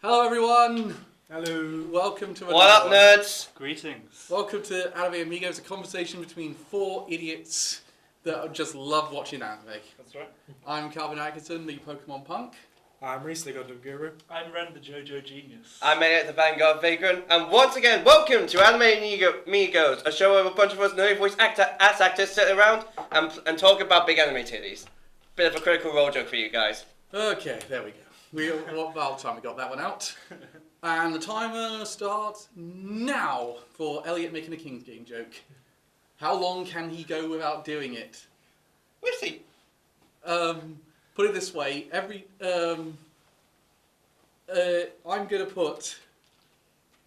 Hello everyone! Hello! Welcome to What up, nerds? Greetings! Welcome to Anime Amigos, a conversation between four idiots that just love watching anime. That's right. I'm Calvin Atkinson, the Pokemon punk. I'm Reece, the Gundam Guru. I'm Ren, the Jojo genius. I'm Elliot, the Vanguard Vagrant, and once again, welcome to Anime Amigos, a show where a bunch of us nerdy voice actors sit around and talk about big anime titties. Bit of a Critical Role joke for you guys. Okay, there we go. About time we got that one out. And the timer starts now for Elliot making a King's Game joke. How long can he go without doing it? We'll see. Put it this way, I'm gonna put...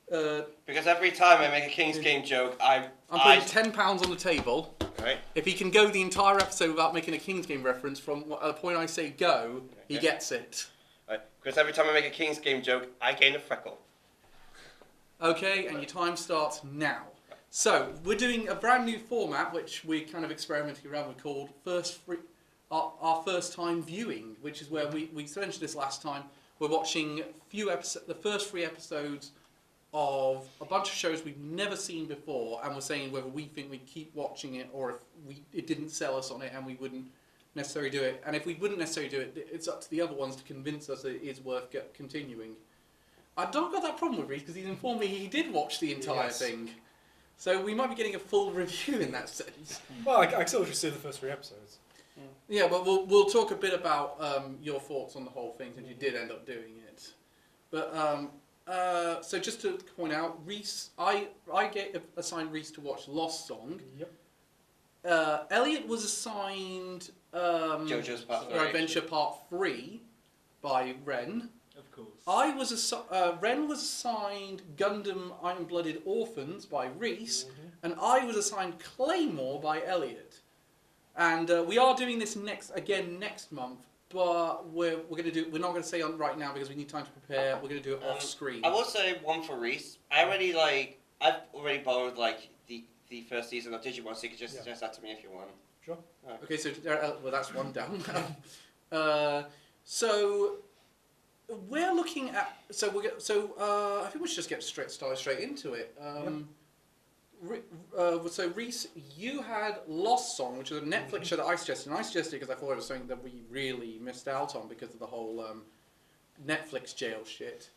Because every time I make a King's Game joke, I'm putting £10 on the table. Right. If he can go the entire episode without making a King's Game reference from the point I say go, he gets it. Right. Because every time I make a King's Game joke, I gain a freckle. Okay, and your time starts now. So, we're doing a brand new format, which we're kind of experimenting around with, called our first time viewing, which is where we mentioned this last time. We're watching the first 3 episodes of a bunch of shows we've never seen before, and we're saying whether we think we'd keep watching it or if it didn't sell us on it and we wouldn't necessarily do it. And if we wouldn't necessarily do it, it's up to the other ones to convince us that it is worth continuing. I don't got that problem with Reece because he's informed me he did watch the entire thing. So we might be getting a full review in that sense. Well, I can still just see the first 3 episodes. Yeah, but we'll talk a bit about your thoughts on the whole thing since you did end up doing it. But so just to point out, Reece, I assigned Reece to watch Lost Song. Yep. Elliot was assigned Jojo's Part 3. Adventure Part 3 by Ren. Of course. Ren was assigned Gundam Iron-Blooded Orphans by Reece, and I was assigned Claymore by Elliot. And we are doing this next month, but we're not going to say on right now because we need time to prepare. We're going to do it off screen. I will say one for Reece. I've already borrowed the first season of Digimon, so you can just suggest that to me if you want. Sure. Right. Okay, so well, that's one down. So we're looking at. I think we should just get straight into it. So Reece, you had Lost Song, which is a Netflix show that I suggested. And I suggested because I thought it was something that we really missed out on because of the whole Netflix jail shit.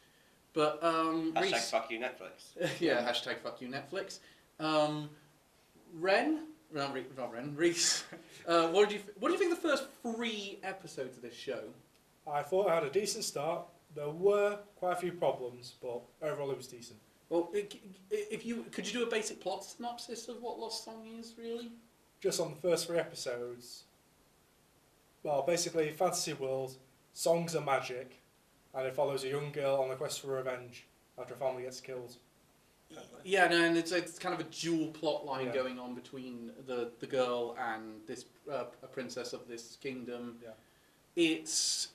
But Hashtag fuck you Netflix. Yeah, hashtag fuck you Netflix. Reece. What do you think of the first 3 episodes of this show? I thought I had a decent start. There were quite a few problems, but overall it was decent. Well, could you do a basic plot synopsis of what Lost Song is, really? Just on the first 3 episodes, well, basically, fantasy world, songs are magic, and it follows a young girl on a quest for revenge after her family gets killed. Yeah, no, and it's kind of a dual plot line going on between the girl and this a princess of this kingdom. Yeah. It's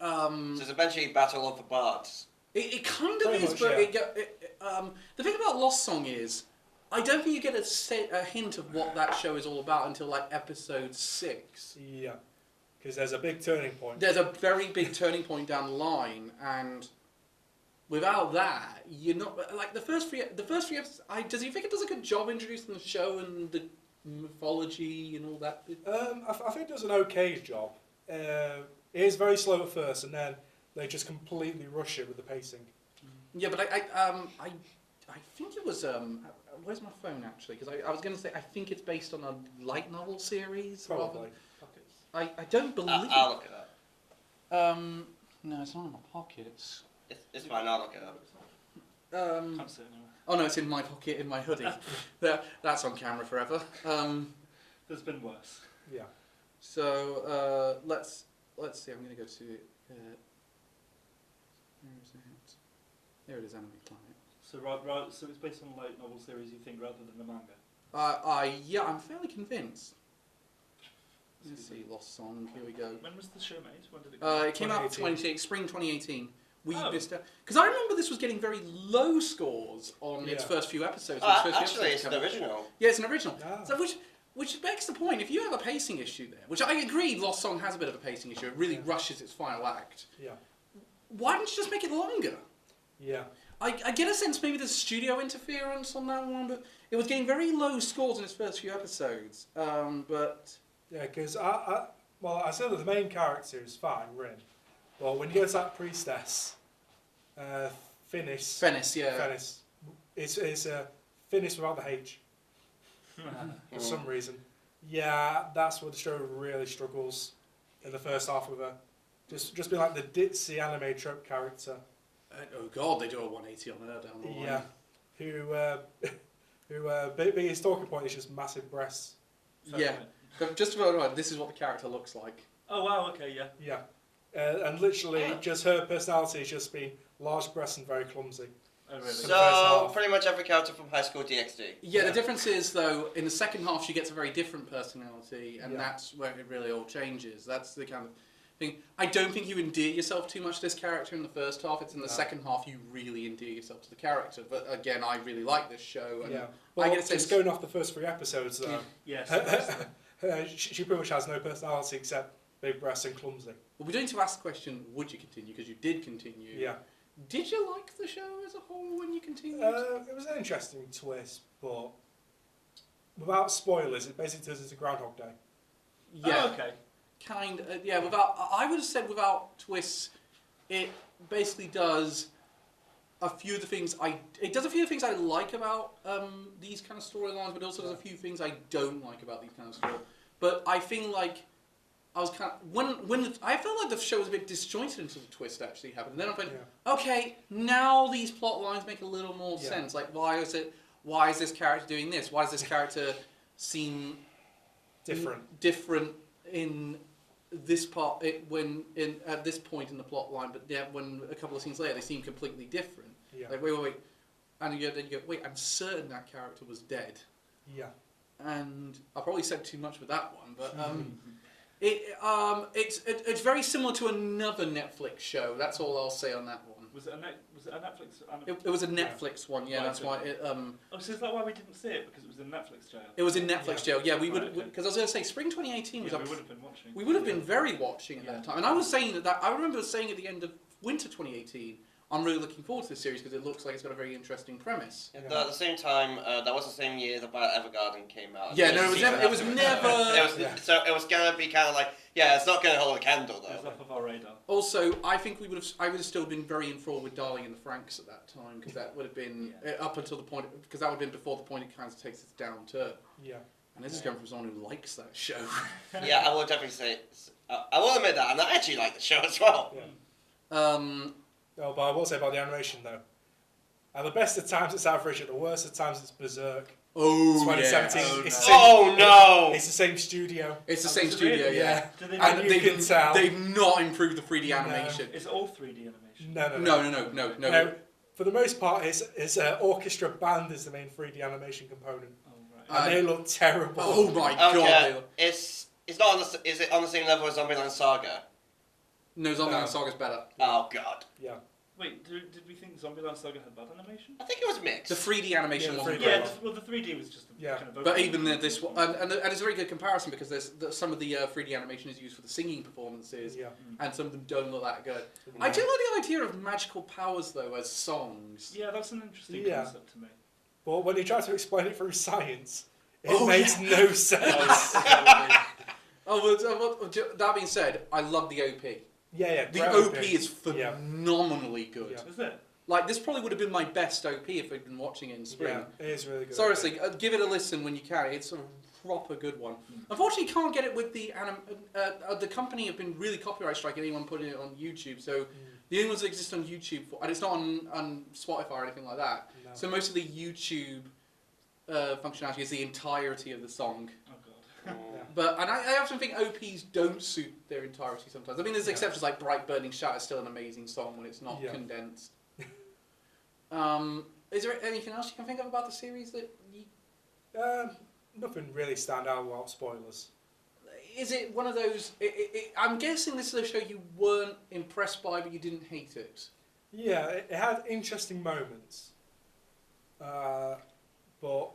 So it's eventually Battle of the Bards. It kind of is, but the thing about Lost Song is, I don't think you get a hint of what that show is all about until like episode 6. Yeah, because there's a big turning point. There's a very big turning point down the line, and without that, you're not like the first 3 episodes. Does he think it does a good job introducing the show and the mythology and all that? I think it does an okay job. It is very slow at first, and then they just completely rush it with the pacing. Yeah, but I think it was where's my phone actually? Because I was going to say I think it's based on a light novel series. Probably. I don't believe. I'll look it up. No, it's not in my pockets. It's fine. I'll look it up. Can't see it anywhere. Oh no, it's in my pocket in my hoodie. That's on camera forever. There's been worse. Yeah. So let's see. I'm going to go to. Where is it? There it is, Anime Planet. So so it's based on a light novel series, you think, rather than the manga? Yeah, I'm fairly convinced. Let's see, Lost Song. Here we go. When was the show made? When did it come It came out spring 2018. We Oh. missed out because I remember this was getting very low scores on its first few episodes. Actually, it's an original. Yeah, it's an original. Ah. So which begs the point: if you have a pacing issue there, which I agree, Lost Song has a bit of a pacing issue. It really rushes its final act. Yeah. Why didn't you just make it longer? Yeah. I get a sense maybe there's studio interference on that one, but it was getting very low scores in its first few episodes. But Yeah, because I said that the main character is fine, Rin, but when you get to that priestess, Finis, yeah. it's Finis without the H for some reason. Yeah, that's where the show really struggles in the first half with her. Just being like the ditzy anime trope character. Oh god, they do a 180 on her down the line. Yeah, who biggest talking point is just massive breasts. Yeah, but just to know, this is what the character looks like. Oh wow, okay, yeah. Yeah, and literally just her personality has just been large breasts and very clumsy. Oh really? So pretty much every character from High School DxD. Yeah, the difference is though, in the second half she gets a very different personality, and Yeah. that's where it really all changes. That's the kind of thing. I don't think you endear yourself too much to this character in the first half. It's in the second half you really endear yourself to the character. But again, I really like this show. And Yeah, I well, get a sense. just going off the first 3 episodes though, Yes. she pretty much has no personality except big breasts and clumsy. Well, we don't need to ask the question, would you continue? Because you did continue. Yeah. Did you like the show as a whole when you continued? It was an interesting twist, but without spoilers, it basically turns into Groundhog Day. Yeah. Oh, okay. Kind of, yeah, I would have said without twists, it basically does a few of the things it does a few of the things I like about these kind of storylines, but also does a few things I don't like about these kind of storylines. But I feel like I was kind of, I felt like the show was a bit disjointed until the twist actually happened. And then I went, okay, now these plot lines make a little more sense. Like, why is this character doing this? Why does this character seem different in this part at this point in the plot line, but when a couple of scenes later they seem completely different. Yeah. Like wait, and then you go, wait, I'm certain that character was dead. Yeah. And I probably said too much with that one, but it's very similar to another Netflix show. That's all I'll say on that one. Was it a Netflix? It was a Netflix one, yeah. Right, That's why it. Oh, so is that why we didn't see it? Because it was in Netflix jail. It was in Netflix jail. Yeah, we would Right, okay. because I was going to say spring 2018 was. Yeah, we would have been watching. We would have been very watching at that time, and I was saying that. I remember saying at the end of winter 2018, I'm really looking forward to this series because it looks like it's got a very interesting premise. At the same time, that was the same year that Evergarden came out. Yeah, no, it was never. So it was gonna be kind of like, it's not gonna hold a candle It was though. off of our radar. Also, I think I would have still been very enthralled with Darling and the Franks at that time because that would have been up until the point because that would have been before the point it kind of takes its downturn. Yeah. And this is coming from someone who likes that show. Yeah, I will definitely say, I will admit that, and I actually like the show as well. Yeah. Oh, but I will say about the animation though. At the best of times it's average, at the worst of times it's berserk. Oh, 2017. yeah. It's the No! It's the same studio. It's the same studio, yeah. Do they And you can tell. They've not improved the 3D animation. It's all 3D animation. No. For the most part, it's orchestra band is the main 3D animation component, Oh, right. and they look terrible. Oh my god. Okay, it's not on the, is it on the same level as Zombieland Saga? No, Zombieland Saga's better. Oh god. Yeah. Wait, did we think Zombieland Saga had bad animation? I think it was mixed. The 3D animation Yeah, the wasn't 3D. great. Yeah, well, the 3D was just Yeah. kind of. But even this one, and it's a very good comparison because some of the 3D animation is used for the singing performances, Yeah. and some of them don't look that good. I do like the idea of magical powers though as songs. Yeah, that's an interesting Yeah. concept to me. But when you try to explain it through science, it Oh, makes no sense. That being said, I love the OP. Yeah. The great OP is Yeah. phenomenally good. Yeah. Is it? Like this probably would have been my best OP if I'd been watching it in spring. Yeah, it is really good. Seriously, give it a listen when you can. It's a proper good one. Unfortunately, you can't get it with the the company have been really copyright striking anyone putting it on YouTube. So the only ones that exist on YouTube, and it's not on Spotify or anything like that. No. So most of the YouTube functionality is the entirety of the song. Oh god. But I often think OPs don't suit their entirety sometimes. I mean, there's exceptions like Bright Burning Shadow is still an amazing song when it's not condensed. Is there anything else you can think of about the series that you... Nothing really stand out without spoilers. Is it one of those... I'm guessing this is a show you weren't impressed by, but you didn't hate it. Yeah, it had interesting moments. But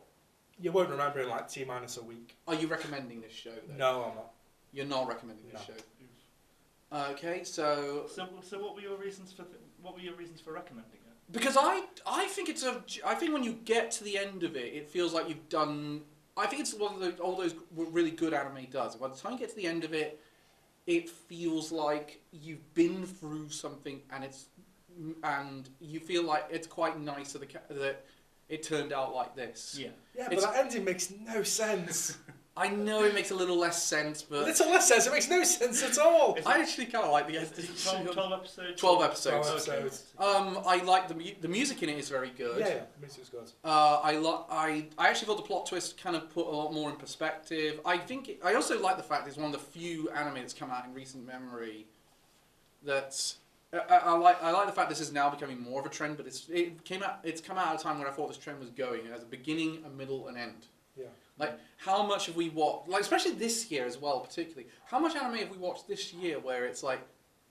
you won't remember it in like T-minus a week. Are you recommending this show, though? No, I'm not. You're not recommending this No. show? Okay, so... So what were your reasons for recommending it? Because I think I think when you get to the end of it, it feels like you've done. I think it's one of all those really good anime does. By the time you get to the end of it, it feels like you've been through something, and you feel like it's quite nice that it turned out like this. Yeah. Yeah, but that ending makes no sense. I know it makes a little less sense, but It's a less sense. It makes no sense at all. I actually kind of like the Is it 12 episodes? 12 episodes. 12 episodes. I like the music in it is very good. Yeah, the music's good. I actually thought the plot twist kind of put a lot more in perspective. I also like the fact it's one of the few anime that's come out in recent memory that's. I like the fact this is now becoming more of a trend, but it's come out at a time when I thought this trend was going. It has a beginning, a middle, and end. Yeah. Like, how much have we watched? Like, especially this year as well, particularly. How much anime have we watched this year where it's like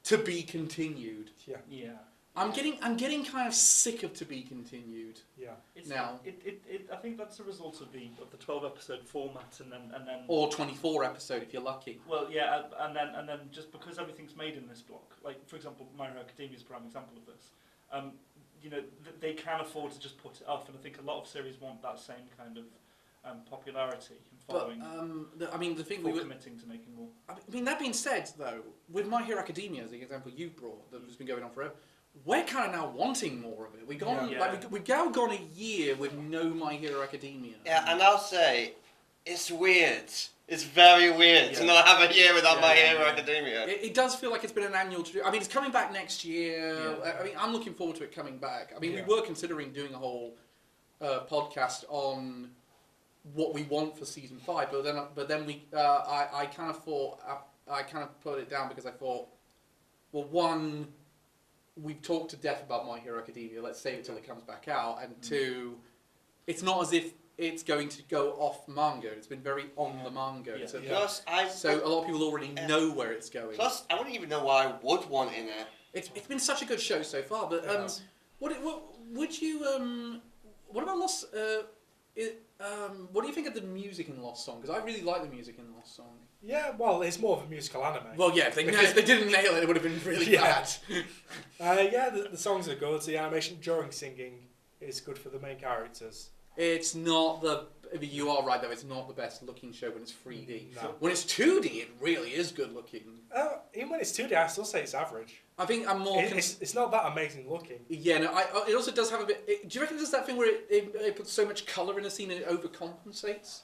to be continued? Yeah. Yeah. I'm getting kind of sick of to be continued. Yeah. Now. I think that's a result of the 12 episode format and then. Or 24 episode if you're lucky. Well, yeah, and then just because everything's made in this block, like for example, My Hero Academia is a prime example of this. You know, they can afford to just put it off, and I think a lot of series want that same kind of popularity and following. But I mean, the thing committing to making more. I mean, that being said, though, with My Hero Academia as the example you brought, that has been going on forever, we're kind of now wanting more of it. We've now gone a year with no My Hero Academia. Yeah, and I'll say, it's weird. It's very weird to not have a year without My Hero Academia. It does feel like it's been an annual. I mean, it's coming back next year. Yeah. I mean, I'm looking forward to it coming back. I mean, we were considering doing a whole podcast on what we want for season 5, but then I kind of thought I kind of put it down because I thought, well, one, we've talked to death about My Hero Academia. Let's save it till it comes back out. And two, it's not as if it's going to go off manga. It's been very on the manga. Yeah. Plus, so a lot of people already know where it's going. Plus, I wouldn't even know what I would want in it. It's been such a good show so far. But what would you what about Lost? What do you think of the music in Lost Song? Because I really like the music in Lost Song. Yeah, well, it's more of a musical anime. Well, yeah, if they didn't nail it, it would have been really bad. The songs are good. The animation during singing is good for the main characters. It's not you are right though, it's not the best looking show when it's 3D. No. When it's 2D, it really is good looking. Even when it's 2D, I still say it's average. I think I'm more... It's not that amazing looking. Yeah, no, it also does have a bit... do you reckon it does that thing where it puts so much colour in a scene and it overcompensates?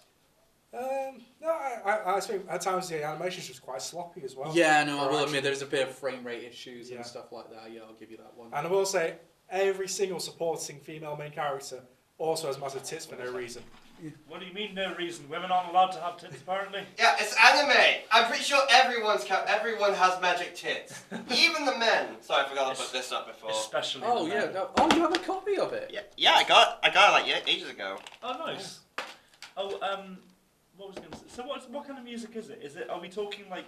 No, I think at times the animation's just quite sloppy as well. Yeah, no, I will admit there's a bit of frame rate issues and stuff like that. Yeah, I'll give you that one. And I will say, every single supporting female main character also has massive tits for no reason. What do you mean no reason? Women aren't allowed to have tits apparently? Yeah, it's anime. I'm pretty sure everyone has magic tits. Even the men. Sorry, I forgot to put this up before. Especially Oh, the yeah. men. No, oh, you have a copy of it? Yeah, I got it like ages ago. Oh, nice. Oh, what was I going to say? So what kind of music is it? Are we talking like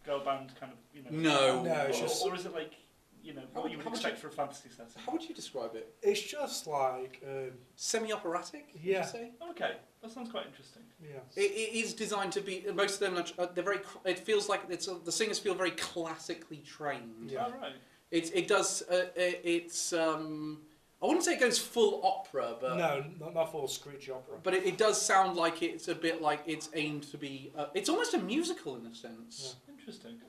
girl band kind of No, it's just... or is it like what you would expect for a fantasy setting? How would you describe it? It's just like... semi-operatic? Yeah. Would you say? Okay, that sounds quite interesting. Yeah. It is designed to be. Most of them they're very. It feels like the singers feel very classically trained. Yeah. Oh, right. It does. It's. I wouldn't say it goes full opera, but No, not full screechy opera. but it does sound like it's a bit like it's aimed to be. It's almost a musical in a sense. Interesting.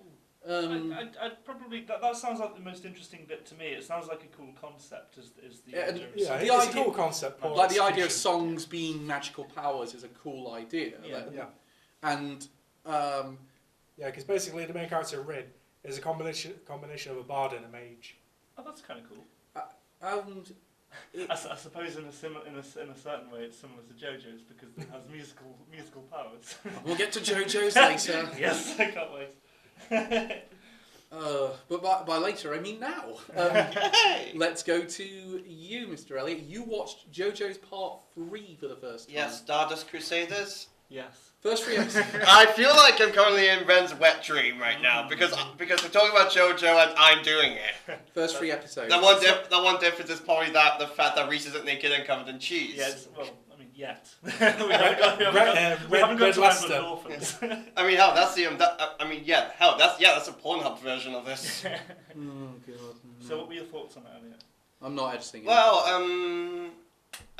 I'd probably that sounds like the most interesting bit to me. It sounds like a cool concept. Is the idea of yeah, the it's idea, a cool concept. like the idea of songs being magical powers is a cool idea. Yeah. And yeah, because basically the main character Rin is a combination of a bard and a mage. Oh, that's kind of cool. and I suppose in a certain way it's similar to Jojo's because it has musical powers. we'll get to JoJo's later. Yes, I can't wait. But by later, I mean now. Let's go to you, Mr. Elliot. You watched JoJo's Part 3 for the first time. Yes, Stardust Crusaders. Yes. First 3 episodes. I feel like I'm currently in Ren's wet dream right now because we're talking about JoJo and I'm doing it. First 3 episodes. The one difference is probably the fact that Reece isn't naked and covered in cheese. Yes. Well, I mean, yet. we haven't got to Leicester. Red Orphans. I mean, hell, that's the that's a Pornhub version of this. Oh god. So, what were your thoughts on it, Elliot? I'm not editing it. Well,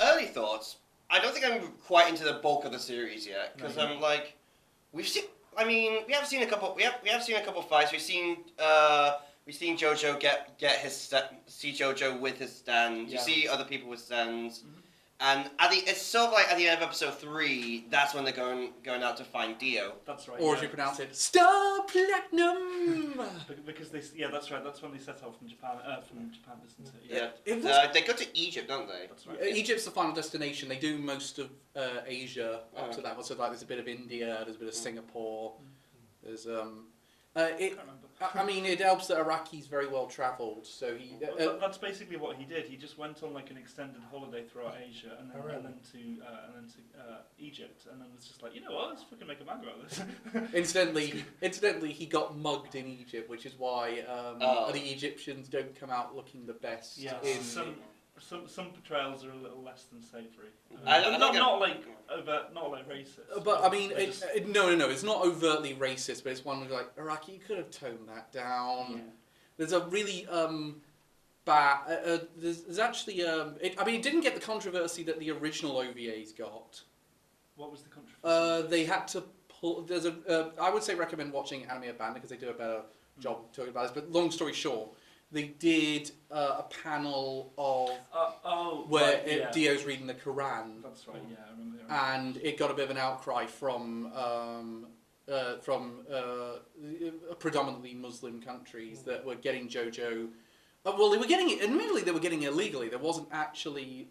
early thoughts. I don't think I'm quite into the bulk of the series yet because No, I'm like, we've seen. I mean, we have seen a couple. We have seen a couple fights. We've seen Jojo get see Jojo with his stand. You Yeah. see other people with stands, Mhm. and it's sort of like at the end of episode 3. That's when they're going out to find Dio. That's right. or yeah. as you pronounce it, Star Platinum. Because that's right. That's when they set out from Japan. Isn't it? Yeah, It was- they go to Egypt, don't they? That's right. Egypt's the final destination. They do most of Asia up to Okay. that. So like, there's a bit of India, there's a bit of Singapore. There's I can't remember. I mean, it helps that Araki's very well travelled. So he. That's basically what he did. He just went on like an extended holiday throughout Asia, and then Oh, really? and then to Egypt, and then was just like, you know what, let's fucking make a manga out of this. Incidentally, he got mugged in Egypt, which is why Oh. the Egyptians don't come out looking the best. Yeah, in some portrayals are a little less than savoury. I don't not get- not like not like racist. But I mean, They're just- no, it's not overtly racist, but it's one where like Araki, you could have toned that down. Yeah. There's a really bad. There's actually I mean, it didn't get the controversy that the original OVAs got. What was the controversy? They had to pull. There's a. I would say recommend watching Anime Abandoned because they do a better job talking about this. But long story short, they did a panel of where right, yeah. Dio's reading the Quran. That's right. Yeah, I remember. And it got a bit of an outcry from predominantly Muslim countries that were getting JoJo. Well, they were getting it. Admittedly, they were getting it illegally. There wasn't actually.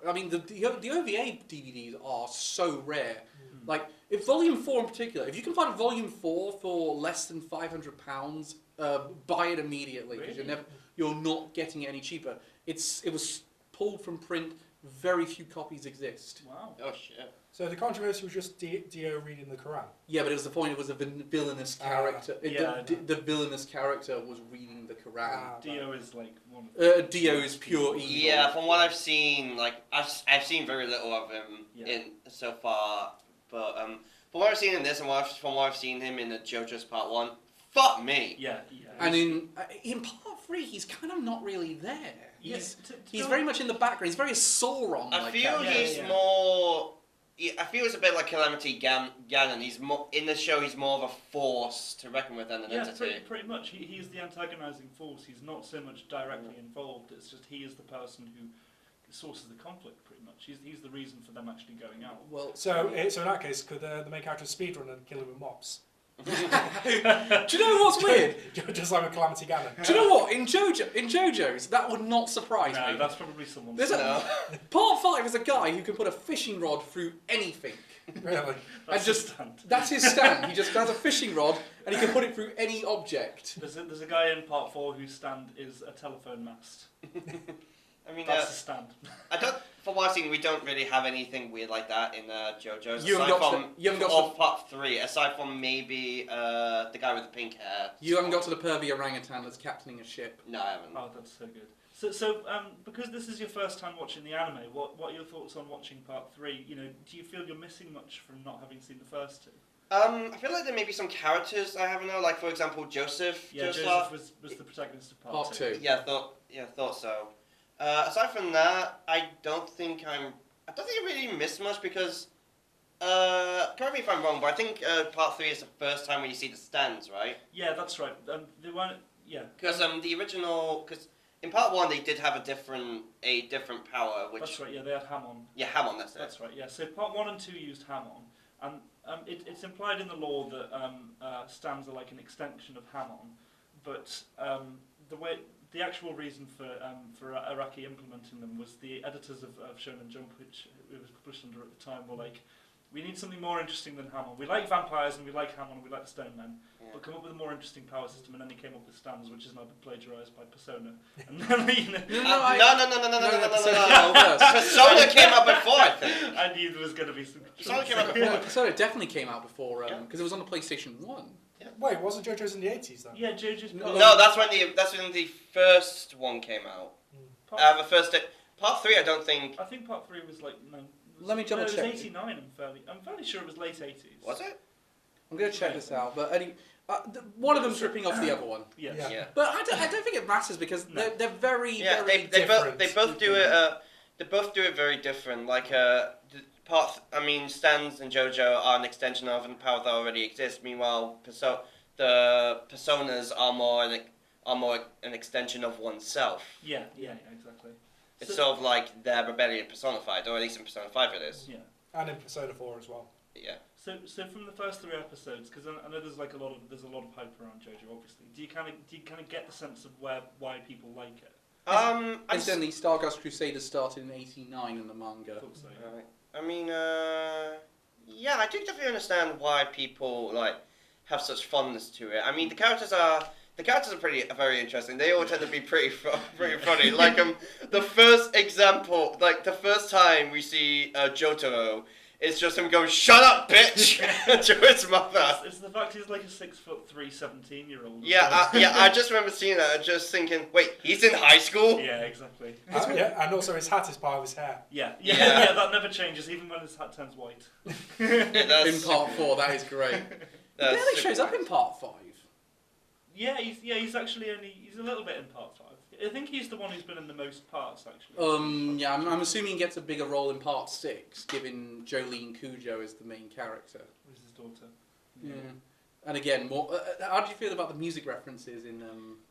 I mean, the OVA DVDs are so rare. Like, if Volume 4 in particular, if you can find Volume 4 for less than £500, buy it immediately because Really? you're not getting it any cheaper. It was pulled from print. Very few copies exist. Wow. Oh shit. So the controversy was just Dio reading the Quran. Yeah, but it was the point. It was a villainous character. yeah, The villainous character was reading the Quran. Dio is like one of Dio is pure evil. Yeah, from what I've seen, like I've seen very little of him Yeah. in so far, but from what I've seen in this and from what I've seen him in the JoJo's Part 1, fuck me. Yeah. And in Part 3, he's kind of not really there. He's to he's go- very much in the background. He's very Sauron. I feel yeah, he's yeah. more. Yeah, I feel it's a bit like Calamity Ganon. He's more in the show. He's more of a force to reckon with than an Yeah, entity. pretty much. He's the antagonizing force. He's not so much directly involved. It's just he is the person who sources the conflict. Pretty much. He's the reason for them actually going out. Well, So in that case, could the main character speedrun and kill him with mops? do you know what's weird? Just like with Calamity Ganon. Do you know what? In JoJo's, that would not surprise No, me. that's probably someone. There's No. Part 5 is a guy who can put a fishing rod through anything. Really? And just that's his stand. He just has a fishing rod and he can put it through any object. There's a guy in Part 4 whose stand is a telephone mast. I mean, That's the stand. I don't. From what I've seen, we don't really have anything weird like that in JoJo's. You haven't aside got to from you haven't got of Part 3, aside from maybe the guy with the pink hair. You haven't got to the pervy orangutan that's captaining a ship. No, I haven't. Oh, that's so good. So because this is your first time watching the anime, what are your thoughts on watching Part 3? You know, do you feel you're missing much from not having seen the first two? I feel like there may be some characters I haven't know, like for example Joseph. Yeah, Joseph. Joseph was the protagonist of Part 2. Yeah, thought so. Aside from that, I don't think I really missed much because, correct me if I'm wrong, but I think Part 3 is the first time when you see the stands, right? Yeah, that's right. They weren't. Yeah. Because the original, because in Part 1 they did have a different power, which That's right. Yeah, they had Hamon. yeah, Hamon, that's it. That's right. Yeah. So Part 1 and 2 used Hamon, and it's implied in the lore that stands are like an extension of Hamon, but the actual reason for Araki implementing them was the editors of Shonen Jump, which it was published under at the time, were like, we need something more interesting than Hamon. We like vampires and we like Hamon and we like the Stone Men, but come up with a more interesting power system. And then he came up with Stands, which has now been plagiarised by Persona. And then, you know, No. Persona came out before, I think. I knew there was going to be some. Persona came out before. So it definitely came out before Yeah. because it was on the PlayStation 1. Wait, wasn't JoJo's in the 80s then? Yeah, JoJo's. No, that's when the first one came out. Part 3, I don't think. I think Part 3 was like no. Let me double check. It was 89. I'm fairly sure it was late 80s. Was it? I'm going to check this out, but One of them's ripping off the other one. Yes. Yeah. Yeah. But I don't think it matters because No. they're very, Yeah, very they different. both do it. They both do it very different. Like Stans and Jojo are an extension of and power that already exists. Meanwhile, the personas are more an extension of oneself. Yeah, exactly. It's sort of like their rebellion personified, or at least in Persona 5 it is. Yeah. And in Persona 4 as well. Yeah. So from the first 3 episodes, because I know there's a lot of hype around JoJo. Obviously, do you kind of get the sense of why people like it? Incidentally, Stardust Crusaders started in '89 in the manga. I thought so. Right. I mean, yeah, I do definitely understand why people have such fondness to it. I mean, the characters are very interesting. They all tend to be pretty funny. Like the first example, like the first time we see Jotaro, it's just him going, "Shut up, bitch!" to his mother. It's the fact he's like a 6'3", 17-year-old. Yeah, I just remember seeing that and just thinking, wait, he's in high school? Yeah, exactly. Yeah, and also his hat is part of his hair. Yeah, Yeah. that never changes, even when his hat turns white. In part 4, that is great. He barely shows up in part 5. Yeah, he's actually he's a little bit in part 5. I think he's the one who's been in the most parts, actually. Yeah, I'm assuming he gets a bigger role in part 6, given Jolene Cujo is the main character. Who's his daughter. Yeah. And again, more. How do you feel about the music references in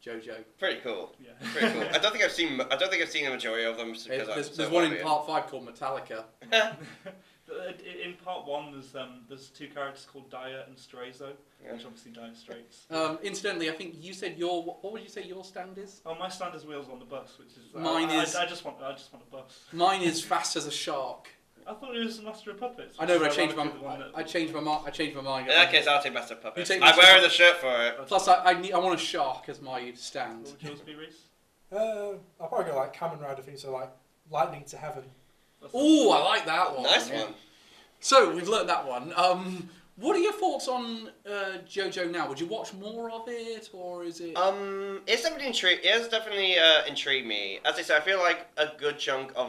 JoJo? Pretty cool. Yeah. Pretty cool. I don't think I've seen the majority of them. There's one in part 5 called Metallica. In part 1, there's 2 characters called Dire and Strazo, which obviously Dire Straits. Incidentally, I think you said what would you say your stand is? Oh, my stand is Wheels on the Bus, which is Mine is. I just want a bus. Mine is Fast as a Shark. I thought it was Master of Puppets. I know, but I which is changed ironically the one that- I changed my mind. In that case, I'll take Master Puppets. You take I'm Master wearing the Puppets. shirt for it. Plus, I want a shark as my stand. What would yours be, Reece? I'll probably go like Kamen Rider theme, so like Lightning to Heaven. Ooh, I like that one. Nice Yeah. one. So we've learnt that one. What are your thoughts on JoJo now? Would you watch more of it, or is it? It's definitely intrigued me. As I said, I feel like a good chunk of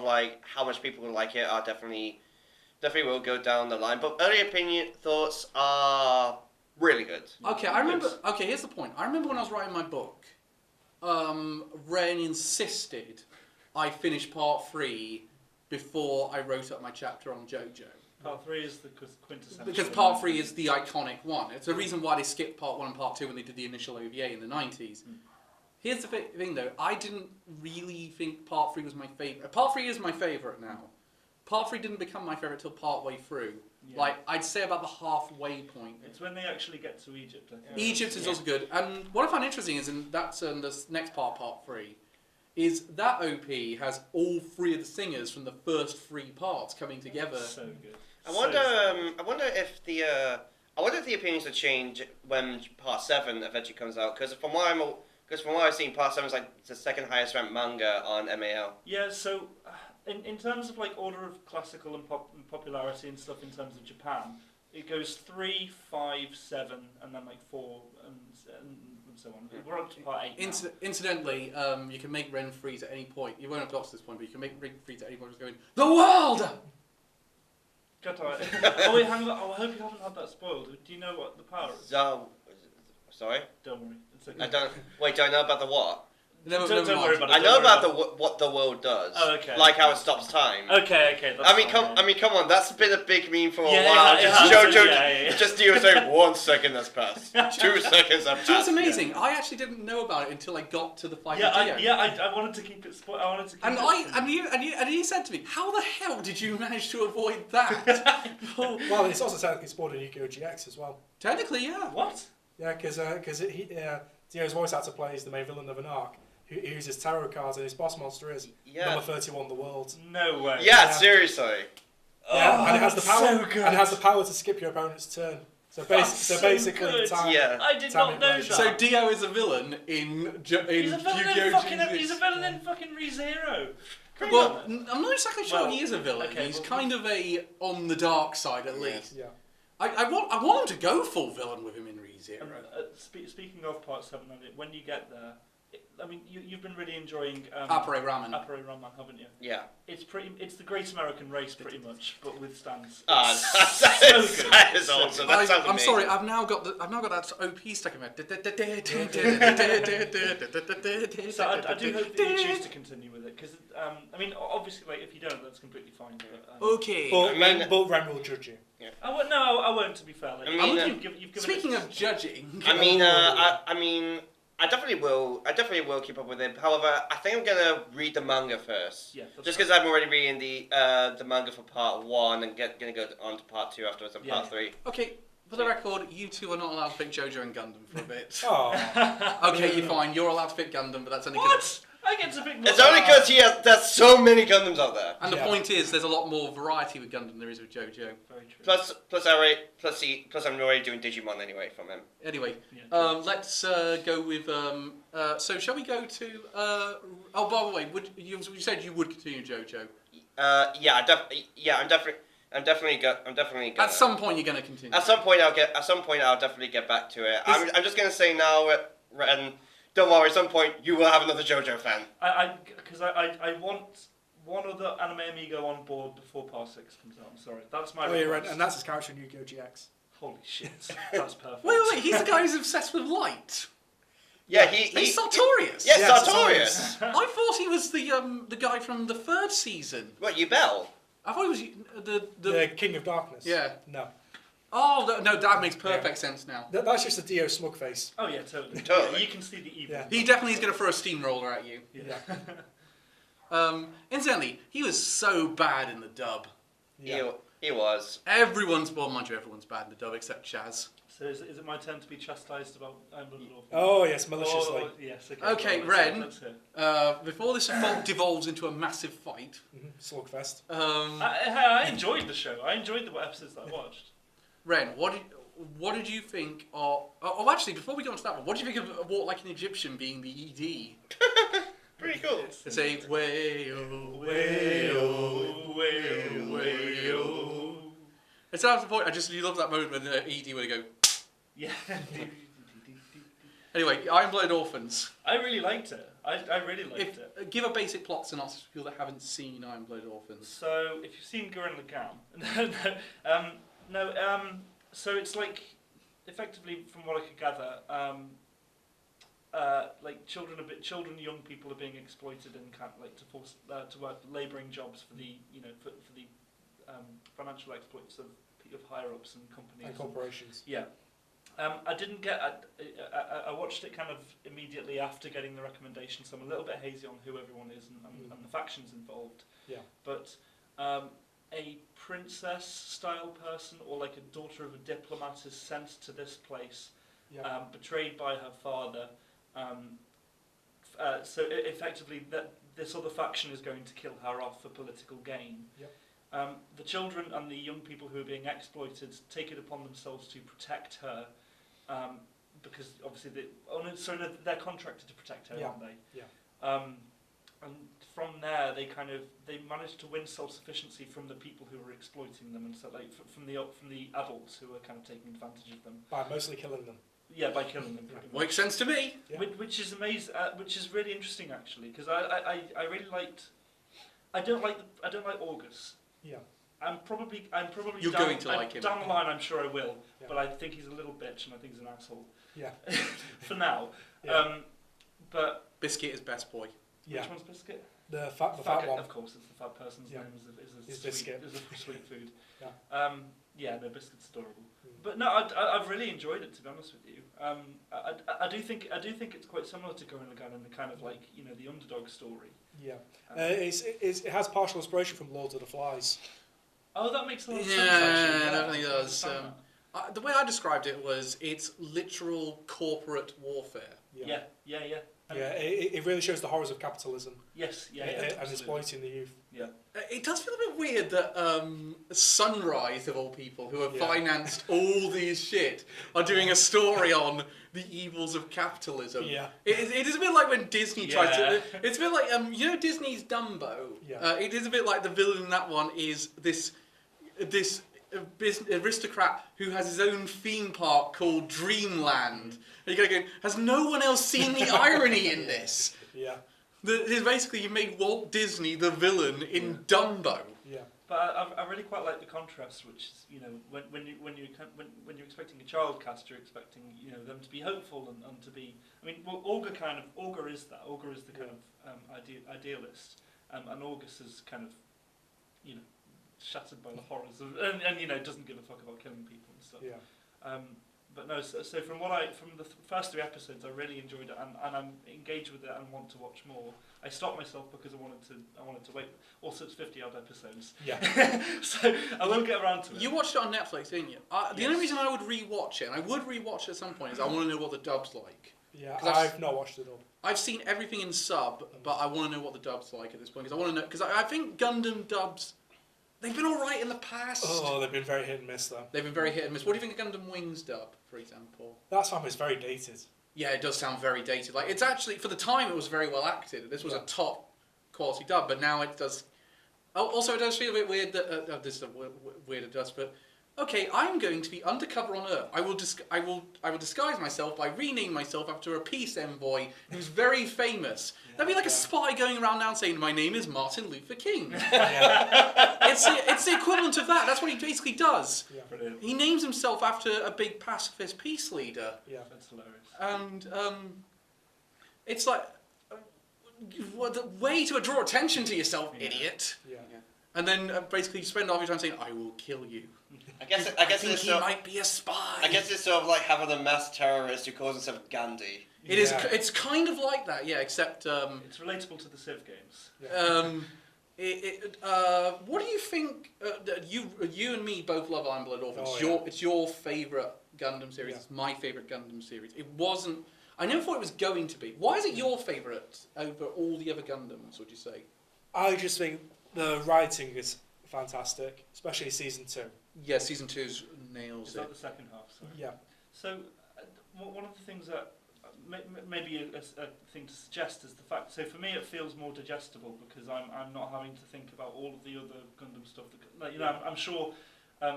how much people like it are definitely will go down the line. But early thoughts are really good. Okay, I remember. Okay, here's the point. I remember when I was writing my book, Ren insisted I finish part 3 before I wrote up my chapter on JoJo. Part 3 is the quintessential. Because part 3 is the iconic one. It's the reason why they skipped part 1 and part 2 when they did the initial OVA in the 90s. Here's the thing though, I didn't really think part 3 was my favourite. Part 3 is my favourite now. Part 3 didn't become my favourite till part way through. Yeah. Like, I'd say about the halfway point. It's when they actually get to Egypt, I think. Egypt is also good. And what I find interesting is, and that's this next part 3, is that OP has all 3 of the singers from the first 3 parts coming together. So good. I wonder if the opinions will change when part 7 eventually comes out. Because from what I've seen, part 7 is like the second highest ranked manga on MAL. Yeah, so in terms of order of classical and popularity and stuff in terms of Japan, it goes 3, 5, 7, and then 4 and so on. We're up to part 8 now. Incidentally, you can make Ren freeze at any point. You won't have got to this point, but you can make Ren freeze at any point. Just going, the world. God, oh wait, hang on. Oh, I hope you haven't had that spoiled. Do you know what the power is? Sorry? Don't worry. It's okay. I don't. Wait, do I know about the what? Never Don't mind. worry about it. I know about what the world does. Oh, okay. Like how it stops time. Okay. That's Come on. That's been a big meme for a Yeah, while. it Just has, Jojo, yeah. just Dio saying 1 second has passed, 2 seconds have Do you know what's passed. amazing? I actually didn't know about it until I got to the fight with Dio. I wanted to keep it spoiled. I wanted to keep it. And you said to me, "How the hell did you manage to avoid that?" Well, it's also technically spawned in Yu-Gi-Oh! GX as well. Technically, yeah. What? Yeah, because Dio's voice actor plays the main villain of an arc, who uses tarot cards, and his boss monster is number 31, the world. No way. Yeah, seriously. Yeah, and it has the power. so good. And it has the power to skip your opponent's turn. So basically, good. time. Yeah. I did time not know manipulation. So that. Dio is a villain in He's a villain Yu-Gi-Oh! in fucking. GX. He's a villain in fucking ReZero. Well, I'm not exactly sure Well, he is a villain. okay, He's well, kind of on the dark side at least. Yeah. I want him to go full villain with him in ReZero. Speaking of part 7, when you get there, I mean, you've been really enjoying Appare Ramen. Appare Ramen, haven't you? Yeah. It's the Great American Race, pretty much, but with stands. Ah, It's that so is good. that is It's so awesome. good. That sounds I'm amazing. sorry, I've now got that OP stuck in my head. So I do hope that you choose to continue with it, because I mean, obviously, like if you don't, that's completely fine. But, Okay. But Ren will judge you. I won't. No, I won't. To be fair, like, I mean, you've given Speaking it, of judging, I mean, I definitely will keep up with it. However, I think I'm gonna read the manga first. yeah, that's Just because I'm already reading the manga for part 1 and gonna go on to part 2 afterwards and part 3. okay, for the record, you two are not allowed to pick Jojo and Gundam for a bit. Oh. Okay, you're fine. You're allowed to pick Gundam, but that's only What? I get to pick. It's only because there's so many Gundams out there. And the Yeah. point is, there's a lot more variety with Gundam than there is with Jojo. Very true. Plus I'm already doing Digimon anyway from him. Anyway, Yeah. let's go with. So shall we go to? Oh, by the way, you said you would continue Jojo? I'm definitely gonna. At some point, you're going to continue. At some point I'll definitely get back to it. I'm just gonna say now, Ren, don't worry. At some point you will have another JoJo fan. Because I want one other anime amigo on board before Part 6 comes out. I'm sorry, that's my Oh, yeah, Ren, request. and that's his character in Yu-Gi-Oh! GX. Holy shit, that's perfect. Wait, he's the guy who's obsessed with light. Yeah, He's Sartorius. Yes, Yes, Sartorius. I thought he was the guy from the 3rd season. What, you Bell? I thought he was The King of Darkness. Yeah. No. Oh no, that makes perfect sense now. That's just a Dio smugface. Oh yeah, totally. Totally. You can see the evil. Yeah. He definitely is going to throw a steamroller at you. Yeah. Incidentally, he was so bad in the dub. Yeah. He was. Everyone's bad in the dub except Chaz. So is it my turn to be chastised about Blood Orphan? Oh, yes, maliciously. Oh, yes. Okay, well, Ren. let's hear. Before this devolves into a massive fight, Slugfest. I enjoyed the show. I enjoyed the episodes that I watched. Ren, what did you think of... Oh, actually, before we go on to that one, what did you think of Walk Like an Egyptian being the ED? Pretty cool. It's a way-oh, way-oh, way-oh, way-oh. It's after the point, you love that moment when ED would go... Yeah. Anyway, Iron-Blooded Orphans. I really liked it. I really liked it. Give a basic plot synopsis for people that haven't seen Iron-Blooded Orphans. So, if you've seen Gurren Lagann, so it's like, effectively, from what I could gather, like children, young people are being exploited and to force to work labouring jobs for the for the financial exploits of higher ups and companies And corporations. Yeah. I didn't get. I watched it kind of immediately after getting the recommendation, so I'm a little bit hazy on who everyone is and the factions involved. Yeah. But a princess-style person or like a daughter of a diplomat is sent to this place, Yeah. betrayed by her father. So effectively, this other faction is going to kill her off for political gain. Yep. The children and the young people who are being exploited take it upon themselves to protect her, because obviously they're contracted to protect her, Yeah. aren't they? Yeah. And from there, they managed to win self-sufficiency from the people who were exploiting them, and so like from the adults who were kind of taking advantage of them. By mostly killing them. Yeah, by killing them. pretty much. Makes sense to me. Yeah. Which is amazing. Which is really interesting actually, because I really liked. I don't like August. Yeah. I'm probably You're down, going to like him. down the line. I'm sure I will, Yeah. but I think he's a little bitch and I think he's an asshole. Yeah. For now. Yeah. But Biscuit is best boy. Yeah. which one's Biscuit? The fat one. Of course, it's the fat person's Yeah. name. Is a Is sweet, Biscuit. Is a sweet food. Yeah. Yeah. No, Biscuit's adorable. Mm. But no, I've really enjoyed it, to be honest with you. I do think it's quite similar to Gurren Lagann in the kind of like the underdog story. Yeah. It has partial inspiration from Lord of the Flies. Oh, that makes a lot of Yeah, sense. Actually. I definitely I does. understand that. The way I described it was it's literal corporate warfare. Yeah. Yeah, it really shows the horrors of capitalism Yes. Yeah. and Absolutely. exploiting the youth. Yeah. It does feel a bit weird that Sunrise, of all people, who have Yeah. financed all these shit, are doing a story on the evils of capitalism. Yeah. It is a bit like when Disney tried to... Yeah. It's a bit like, Disney's Dumbo? Yeah. It is a bit like the villain in that one is this aristocrat who has his own theme park called Dreamland. And you're going, has no one else seen the irony in this? Yeah. Basically, you made Walt Disney the villain in Dumbo. Yeah. But I really quite like the contrast, which is, you know, when you're expecting a child cast, you're expecting, you know, them to be hopeful and to be. I mean, well, Olga is that. Olga is the kind of idealist, and August is kind of, you know, shattered by the horrors of, and you know, doesn't give a fuck about killing people and stuff. Yeah. But no, so from the first 3 episodes, I really enjoyed it, and I'm engaged with it and want to watch more. I stopped myself because I wanted to wait. Also, it's 50-odd episodes. Yeah. So I will get around to it. You watched it on Netflix, didn't you? The only reason I would rewatch it, and I would rewatch it at some point, is I want to know what the dub's like. Yeah, I've not watched it all. I've seen everything in sub, but I want to know what the dub's like at this point, because I want to know, because I think Gundam dubs, they've been alright in the past. Oh, they've been very hit and miss though. They've been very hit and miss. What do you think of Gundam Wings dub, for example? That song is very dated. Yeah, it does sound very dated. Like, it's actually, for the time, it was very well acted. This was a top quality dub, but now it does. Oh, also, it does feel a bit weird that this is a weird adjust, but okay, I'm going to be undercover on Earth. I will disguise myself by renaming myself after a peace envoy who's very famous. That'd be like a spy going around now saying, "My name is Martin Luther King." It's the equivalent of that. That's what he basically does. Yeah. Brilliant. He names himself after a big pacifist peace leader. Yeah. That's hilarious. And it's like, the way to draw attention to yourself, idiot. Yeah. And then basically you spend all your time saying, "I will kill you." I guess think it's he might be a spy. I guess it's sort of like having a mass terrorist who calls himself Gandhi. It is. It's kind of like that, yeah. Except It's relatable to the Civ games. what do you think? You and me both love Iron Blood Orphans. Oh, yeah. It's your favourite Gundam series. Yeah. It's my favourite Gundam series. It wasn't. I never thought it was going to be. Why is it your favourite over all the other Gundams? Would you say? I just think the writing is fantastic, especially season 2. Yeah, season 2's nails Is it. that the second half? Sorry. Yeah. So, one of the things that maybe a thing to suggest is the fact. So for me, it feels more digestible because I'm not having to think about all of the other Gundam stuff. That, you know, I'm sure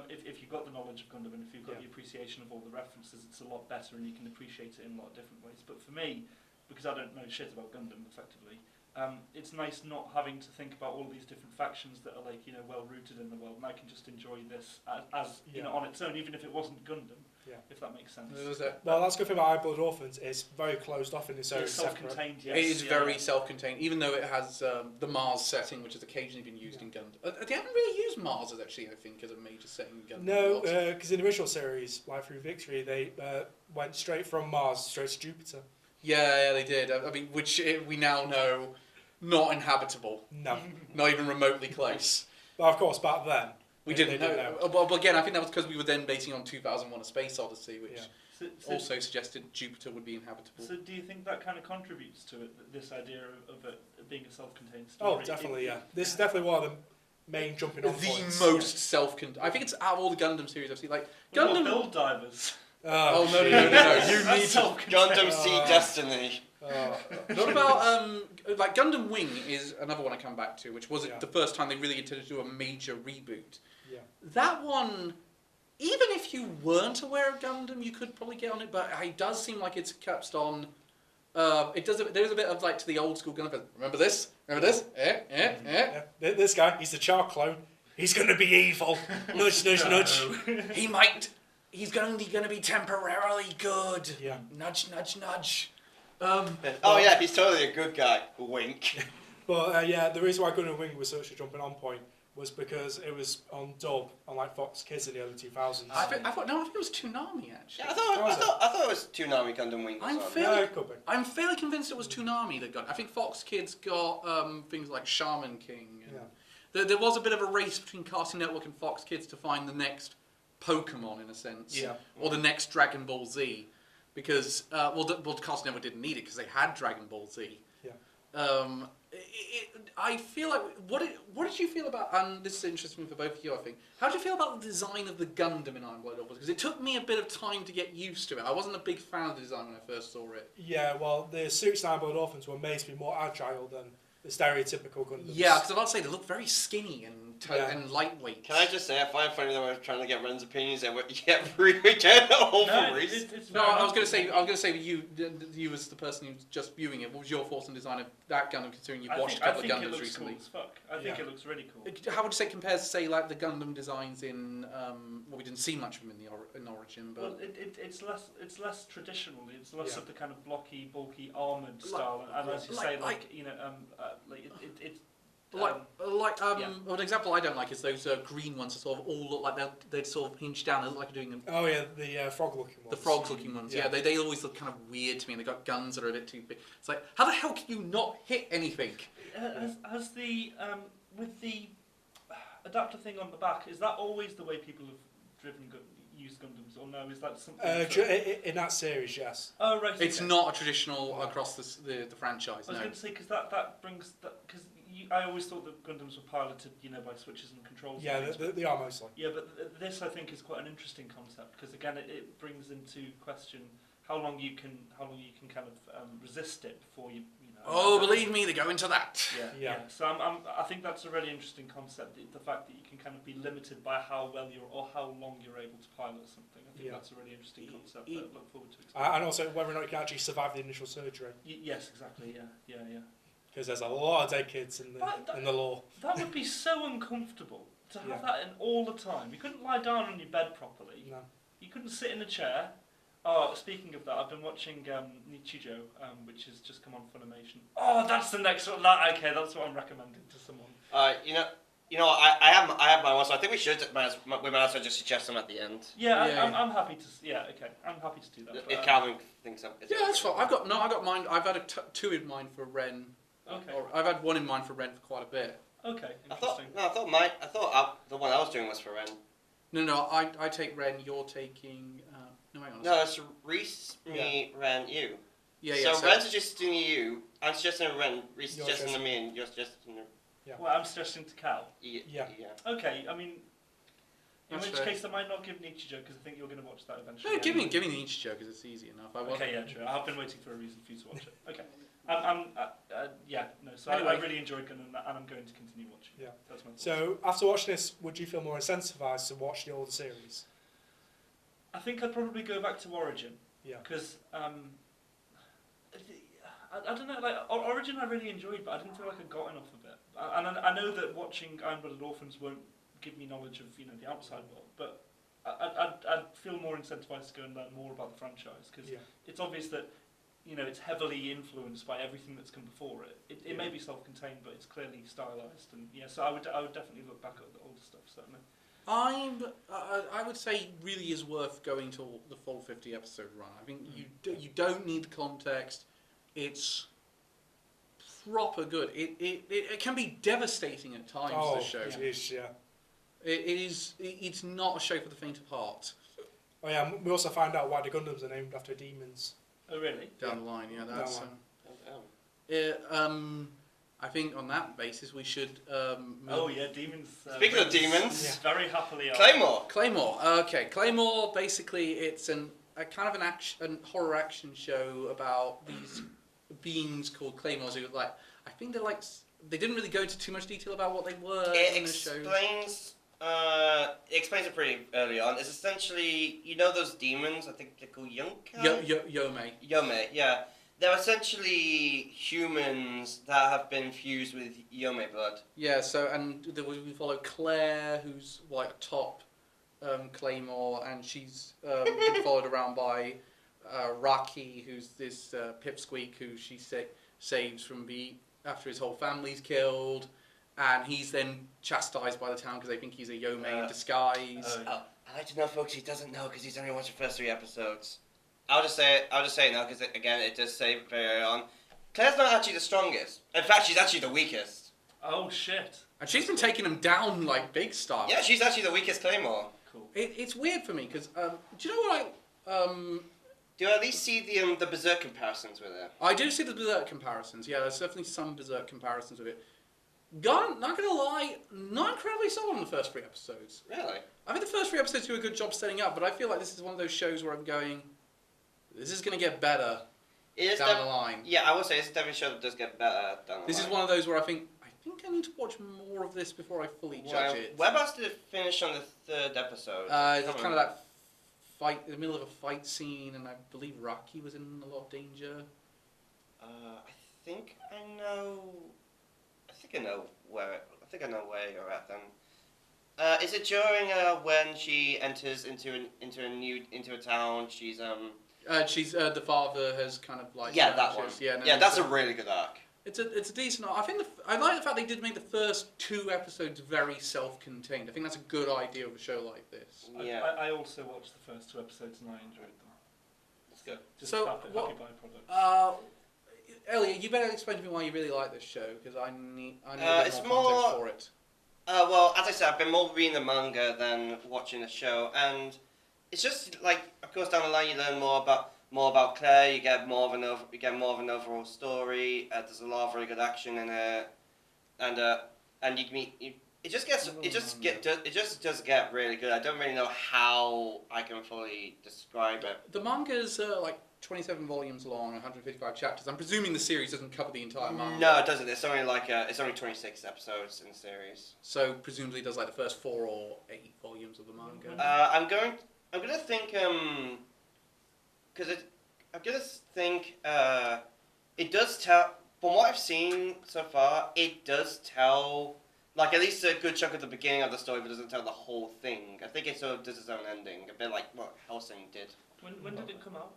if you've got the knowledge of Gundam and if you've got the appreciation of all the references, it's a lot better and you can appreciate it in a lot of different ways. But for me, because I don't know shit about Gundam effectively, it's nice not having to think about all these different factions that are like, you know, well rooted in the world, and I can just enjoy this as you know, on its own, even if it wasn't Gundam. Yeah. If that makes sense. Well, that's good thing about Iron Blood Orphans. It's very closed off in its own It's separate. self-contained. Yes. It is very self-contained, even though it has the Mars setting, which has occasionally been used in Gundam. They haven't really used Mars as actually, I think, as a major setting in Gundam. No, because in the original series, like through Victory, they went straight from Mars straight to Jupiter. Yeah, they did. I mean, which we now know, not inhabitable. No. Not even remotely close. But of course, back then, We they didn't know. Well, again, I think that was because we were then basing on 2001: A Space Odyssey, which also suggested Jupiter would be inhabitable. So do you think that kind of contributes to it, this idea of it being a self-contained story? Oh, definitely, yeah. This is definitely one of the main jumping on points. The most self-contained. I think it's out of all the Gundam series I've seen. Like Gundam. Build divers. Oh no! You need to. Gundam Sea Destiny. What about like Gundam Wing is another one I come back to, which was the first time they really intended to do a major reboot. Yeah. That one, even if you weren't aware of Gundam, you could probably get on it, but it does seem like it's kept on. There's a bit of like to the old school Gundam. Remember this? Remember this? Yeah. This guy, he's the Char clone. He's going to be evil. Nudge, nudge, nudge. He's going to be temporarily good. Yeah. Nudge, nudge, nudge. Yeah, he's totally a good guy. Wink. But the reason why Gundam Wing was such a jumping on point was because it was on dub on like Fox Kids in the early 2000s. I think it was Toonami actually. Yeah, I thought it was Toonami Gundam Wing. I'm fairly convinced it was Toonami that got. I think Fox Kids got things like Shaman King. And there was a bit of a race between Cartoon Network and Fox Kids to find the next Pokemon in a sense, or the next Dragon Ball Z, because Cartoon Network didn't need it because they had Dragon Ball Z. Yeah. I feel like what did you feel about? And this is interesting for both of you, I think. How did you feel about the design of the Gundam in Iron Blood Orphans? Because it took me a bit of time to get used to it. I wasn't a big fan of the design when I first saw it. Yeah, well, the suits in Iron Blood Orphans were made to be more agile than the stereotypical Gundams. Yeah, because I was about to say they look very skinny and and lightweight. Can I just say, I find it funny that we're trying to get Ren's opinions and we get really get all No, for Reece. No, I was going to say you as the person who's just viewing it. What was your thoughts on design of that Gundam? Considering you've watched a couple of I think it Gundams looks recently. cool as fuck. I think it looks really cool. How would you say it compares to say like the Gundam designs in? Well, we didn't see much of them in Origin, but Well, it's less traditional. It's less of the kind of blocky, bulky, armoured style, and as you say, Well, an example I don't like is those green ones that sort of all look like they're sort of hinged down. They look like they're doing Oh yeah, the frog-looking ones. the frog-looking ones. Yeah, they always look kind of weird to me. And they've got guns that are a bit too big. It's like, how the hell can you not hit anything? Has the with the adapter thing on the back, is that always the way people have used Gundams, or no? Is that something? In that series, yes. Oh right. It's okay. not a traditional across the franchise. I was No. going to say because that brings that because I always thought that Gundams were piloted, by switches and controls. Yeah, and things, they are mostly. yeah, but this I think is quite an interesting concept because again it brings into question how long you can kind of resist it before you. Oh, believe me, they go into that. Yeah. So I think that's a really interesting concept. The fact that you can kind of be limited by how well or how long you're able to pilot something. I think that's a really interesting concept. I look forward to exploring. And also whether or not you can actually survive the initial surgery. Yes, exactly. Yeah. Because there's a lot of dead kids in the lore. That would be so uncomfortable to have that in all the time. You couldn't lie down on your bed properly. No. You couldn't sit in a chair. Oh, speaking of that, I've been watching Nichijou, which has just come on Funimation. Oh, that's the next one. Okay, that's what I'm recommending to someone. I have my one, so I think we might as well just suggest them at the end. I'm happy to. Yeah, okay, I'm happy to do that. If Calvin thinks so. Yeah, that's fine. I got mine. I've had two in mind for Ren. Okay. Or I've had one in mind for Ren for quite a bit. Okay, I thought interesting. the one I was doing was for Ren. No, I take Ren. You're taking. No, hang on. No, it's Reece, me, Ren, you. Yeah. So Ren's suggesting you. I'm suggesting Ren. Reece You're suggesting suggesting- me, and you're suggesting. Well, I'm suggesting to Cal. Yeah. Okay, I mean, in That's which fair. case I might not give Nichijou because I think you're going to watch that eventually. No, give me the Nichijou because it's easy enough. Okay, yeah, true. I've been waiting for a reason for you to watch it. Okay. So Anyway. I really enjoyed Gundam and I'm going to continue watching. Yeah. That's my thoughts. So after watching this, would you feel more incentivized to watch the older series? I think I'd probably go back to Origin. Yeah. Because I don't know, like Origin I really enjoyed, but I didn't feel like I got enough of it. And I know that watching Iron-Blooded Orphans won't give me knowledge of the outside world, but I'd feel more incentivized to go and learn more about the franchise because it's obvious that it's heavily influenced by everything that's come before it. It may be self-contained, but it's clearly stylized, and so I would definitely look back at the older stuff certainly. I would say really is worth going to the full 50 episode run. I think you don't need the context. It's proper good. It can be devastating at times. The show. It's not a show for the faint of heart. Oh yeah, we also find out why the Gundams are named after demons. Oh really? Down the line, yeah. That's. Oh. I think on that basis we should. Oh yeah, demons. Speaking of demons, very happily. Claymore. Okay, Claymore. Basically, it's a kind of an horror action show about these beings called Claymores who I think they didn't really go into too much detail about what they were in the show. It explains it pretty early on. It's essentially, those demons, I think they're called Yonkai? Yome, yeah. They're essentially humans that have been fused with Yome blood. Yeah, we follow Claire, who's like a top Claymore, and she's been followed around by Raki, who's this pipsqueak who she saves from after his whole family's killed, and he's then chastised by the town because they think he's a Yome in disguise. I'd like to know, folks, he doesn't know because he's only watched the first 3 episodes. I'll just say it now because again, it does say very early on. Claire's not actually the strongest. In fact, she's actually the weakest. Oh shit! And she's been taking them down like big style. Yeah, she's actually the weakest Claymore. Cool. It's weird for me because do you know what Do you at least see the Berserk comparisons with her? I do see the Berserk comparisons. Yeah, there's definitely some Berserk comparisons of it. Not gonna lie, not incredibly sold on the first 3 episodes. Really? I think the first 3 episodes do a good job setting up, but I feel like this is one of those shows where I'm going, this is gonna get better down the line. Yeah, I will say it's definitely a show that does get better down the line. This is one of those where I think I think I need to watch more of this before I fully judge it. Whereabouts did it finish on the third episode? It's kind of that fight in the middle of a fight scene, and I believe Rocky was in a lot of danger. I think I know. I think I know where you're at then. Is it during when she enters into a town? She's the father has kind of like that one. That's a really good arc. It's a decent arc. I think I like the fact they did make the first 2 episodes very self-contained. I think that's a good idea of a show like this. Yeah. I also watched the first 2 episodes and I enjoyed them. That's good. Just So, a happy byproduct. Elliot, you better explain to me why you really like this show, because I need a bit it's more context for it. Well, as I said, I've been more reading the manga than watching the show, and it's just like, of course, down the line you learn more about Claire. You get more of an overall story. There's a lot of really good action in it, and you meet. It just does get really good. I don't really know how I can fully describe it. The manga's like 27 volumes long, 155 chapters. I'm presuming the series doesn't cover the entire manga. No, it doesn't. It's only 26 episodes in the series. So presumably it does like the first 4 or 8 volumes of the manga. I'm gonna think it does tell. From what I've seen so far, it does tell. Like, at least a good chunk of the beginning of the story, but doesn't tell the whole thing. I think it sort of does its own ending, a bit like what Hellsing did. When did it come out?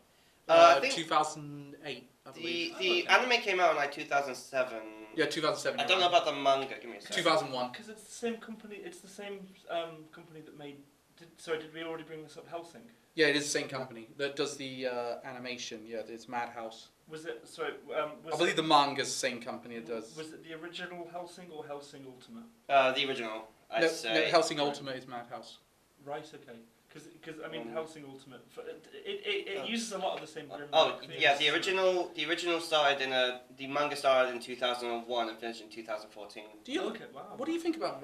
I think 2008, I believe. the anime came out in like 2007. Yeah, 2007. I don't know about the manga. Give me a second. 2001. Because it's the same company. It's the same company that made. Did we already bring this up? Hellsing. Yeah, it is the same company that does the animation. Yeah, it's Madhouse. Was it? Sorry. I believe the manga's the same company that does. Was it the original Hellsing or Hellsing Ultimate? The original. No, Hellsing Ultimate is Madhouse. Right. Okay. Because I mean, Hellsing Ultimate. It uses a lot of the same. Yeah. The original started the manga started in 2001 and finished in 2014. Okay. Wow. What do you think about?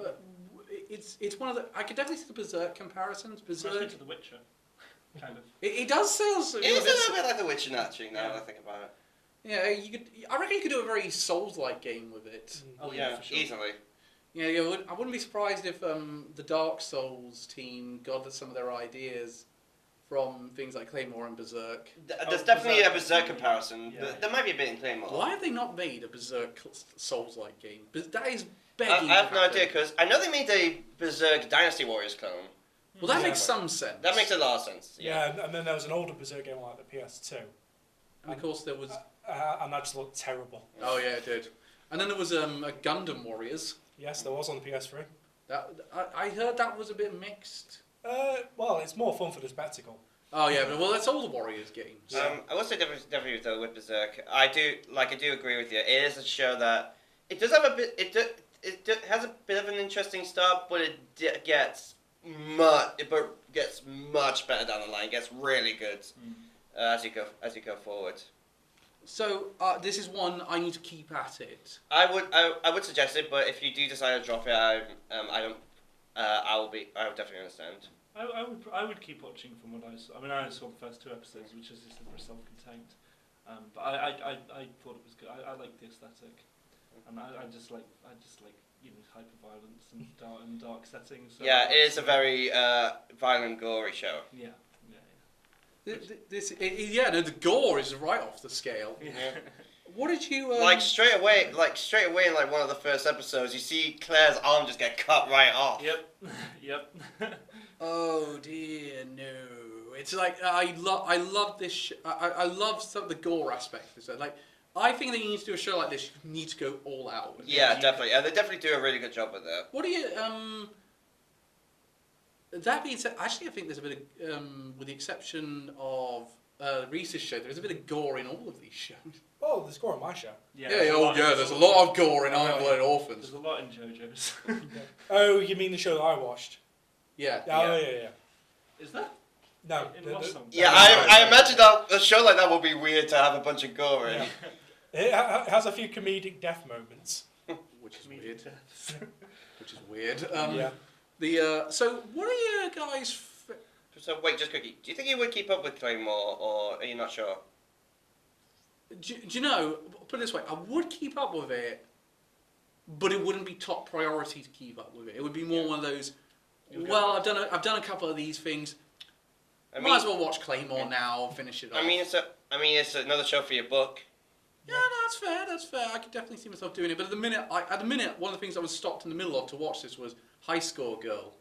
It's one of the. I could definitely see the Berserk comparisons. Berserk to The Witcher. Kind of. It does sound. It is a little bit like The Witcher, actually. Now that I think about it. Yeah, you could. I reckon you could do a very Souls-like game with it. Oh yeah, for sure. Easily. Yeah, I wouldn't be surprised if the Dark Souls team got some of their ideas from things like Claymore and Berserk. There's definitely a Berserk comparison. Yeah. There might be a bit in Claymore. Why have they not made a Berserk Souls-like game? That is begging. I have no idea, because I know they made a Berserk Dynasty Warriors clone. Well, that makes some sense. That makes a lot of sense. Yeah, and then there was an older Berserk game like the PS2. And of course there was... and that just looked terrible. Oh yeah, it did. And then there was a Gundam Warriors. Yes, there was on the PS3. I heard that was a bit mixed. Well, it's more fun for the spectacle. Oh yeah, but that's all the Warriors games. I will say definitely though with Berserk, I do agree with you. It is a show that it does have a bit. It has a bit of an interesting start, but it gets much better down the line. It gets really good as you go forward. So this is one I need to keep at it. I would suggest it, but if you do decide to drop it, I would definitely understand. I would keep watching from what I saw. I mean, I only saw the first 2 episodes, which is just self-contained. But I thought it was good. I like the aesthetic, and I just like hyper violence and dark settings. So yeah, it is a very violent, gory show. Yeah. The gore is right off the scale. Yeah. What did you like straight away in like one of the first episodes, you see Claire's arm just get cut right off. Yep. Oh dear, no! It's like I love this. I love some of the gore aspect of it. Like I think that you need to do a show like this. You need to go all out. Yeah, definitely, and they definitely do a really good job with it. What do you That being said, actually, I think there's a bit of, with the exception of Reese's show, there's a bit of gore in all of these shows. Oh, there's gore on my show. There's a lot of gore in Iron Blooded Orphans. There's a lot in Jojo's. Oh, you mean the show that I watched? Yeah. Oh, yeah. Is that? No. Yeah, I imagine that a show like that would be weird to have a bunch of gore in. Yeah. It has a few comedic death moments. Which is weird. Yeah. So, what are you guys... So, wait, just quickly. Do you think you would keep up with Claymore, or are you not sure? Do you know, put it this way, I would keep up with it, but it wouldn't be top priority to keep up with it. It would be more one of those. You'll get Well, that. I've done a couple of these things. I Might as well watch Claymore now and finish it off. I mean, it's another show for your book. Yeah, no, that's fair. That's fair. I could definitely see myself doing it. But at the minute, one of the things I was stopped in the middle of to watch this was High Score Girl.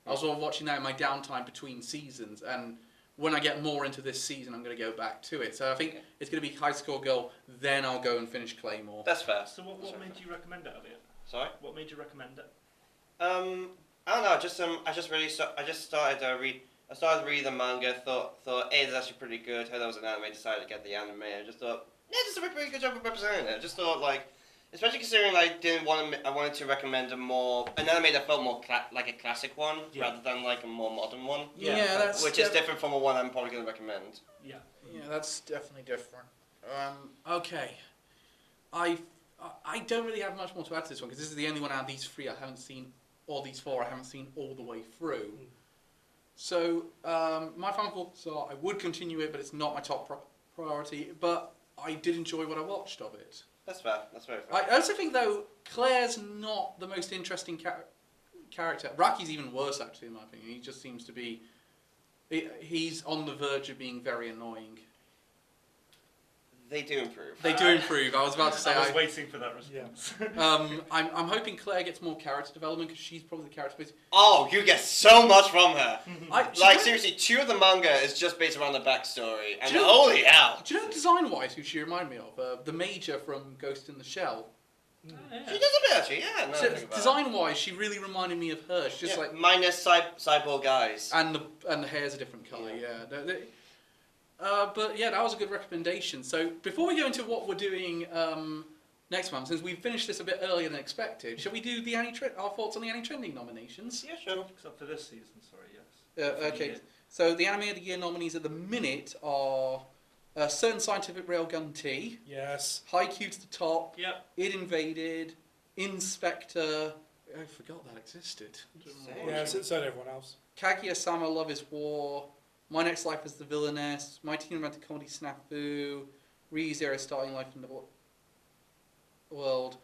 I was sort of watching that in my downtime between seasons, and when I get more into this season, I'm going to go back to it. So I think it's going to be High Score Girl. Then I'll go and finish Claymore. That's fair. So what made you recommend it, Elliot? Sorry. What made you recommend it? I don't know. I started reading the manga. Thought, hey, that's actually pretty good. Heard that was an anime. Decided to get the anime. I just thought, yeah, just a pretty good job of representing it. I just thought, like, especially considering I wanted to recommend an anime that felt more like a classic one rather than like a more modern one. Yeah, that's which is different from the one I'm probably going to recommend. Yeah. Yeah, that's definitely different. Okay. I don't really have much more to add to this one because this is the only one out of these three I haven't seen, or these four I haven't seen all the way through. So, my final thoughts are I would continue it, but it's not my top priority. But I did enjoy what I watched of it. That's fair. That's very fair. I also think, though, Claire's not the most interesting character. Raki's even worse, actually, in my opinion. He just seems to be... He's on the verge of being very annoying. They do improve. They do improve. I was about to say... I was waiting for that response. I'm hoping Claire gets more character development because she's probably the character... Oh, you get so much from her. Like, seriously, 2 of the manga is just based around the backstory. And Do you know- holy hell. Do you know design-wise who she reminded me of? The Major from Ghost in the Shell. She does a bit, actually, yeah. No, So, design-wise, she really reminded me of her. She's just like... Minus cyborg eyes. And the hair's a different colour, yeah. But yeah, that was a good recommendation. So before we go into what we're doing next month, since we finished this a bit earlier than expected, shall we do the our thoughts on the Annie Trending nominations? Yeah, sure. Except for this season, sorry, yes. Okay. So the Anime of the Year nominees at the minute are Certain Scientific Railgun T, Yes. Haikyuu to the top, Yep. It Invaded, Inspector. I forgot that existed. Yeah, so did everyone else. Kaguya-sama Love is War, My Next Life as the Villainess, My Teen Romantic Comedy Snafu, ReZero Starting Life in the World,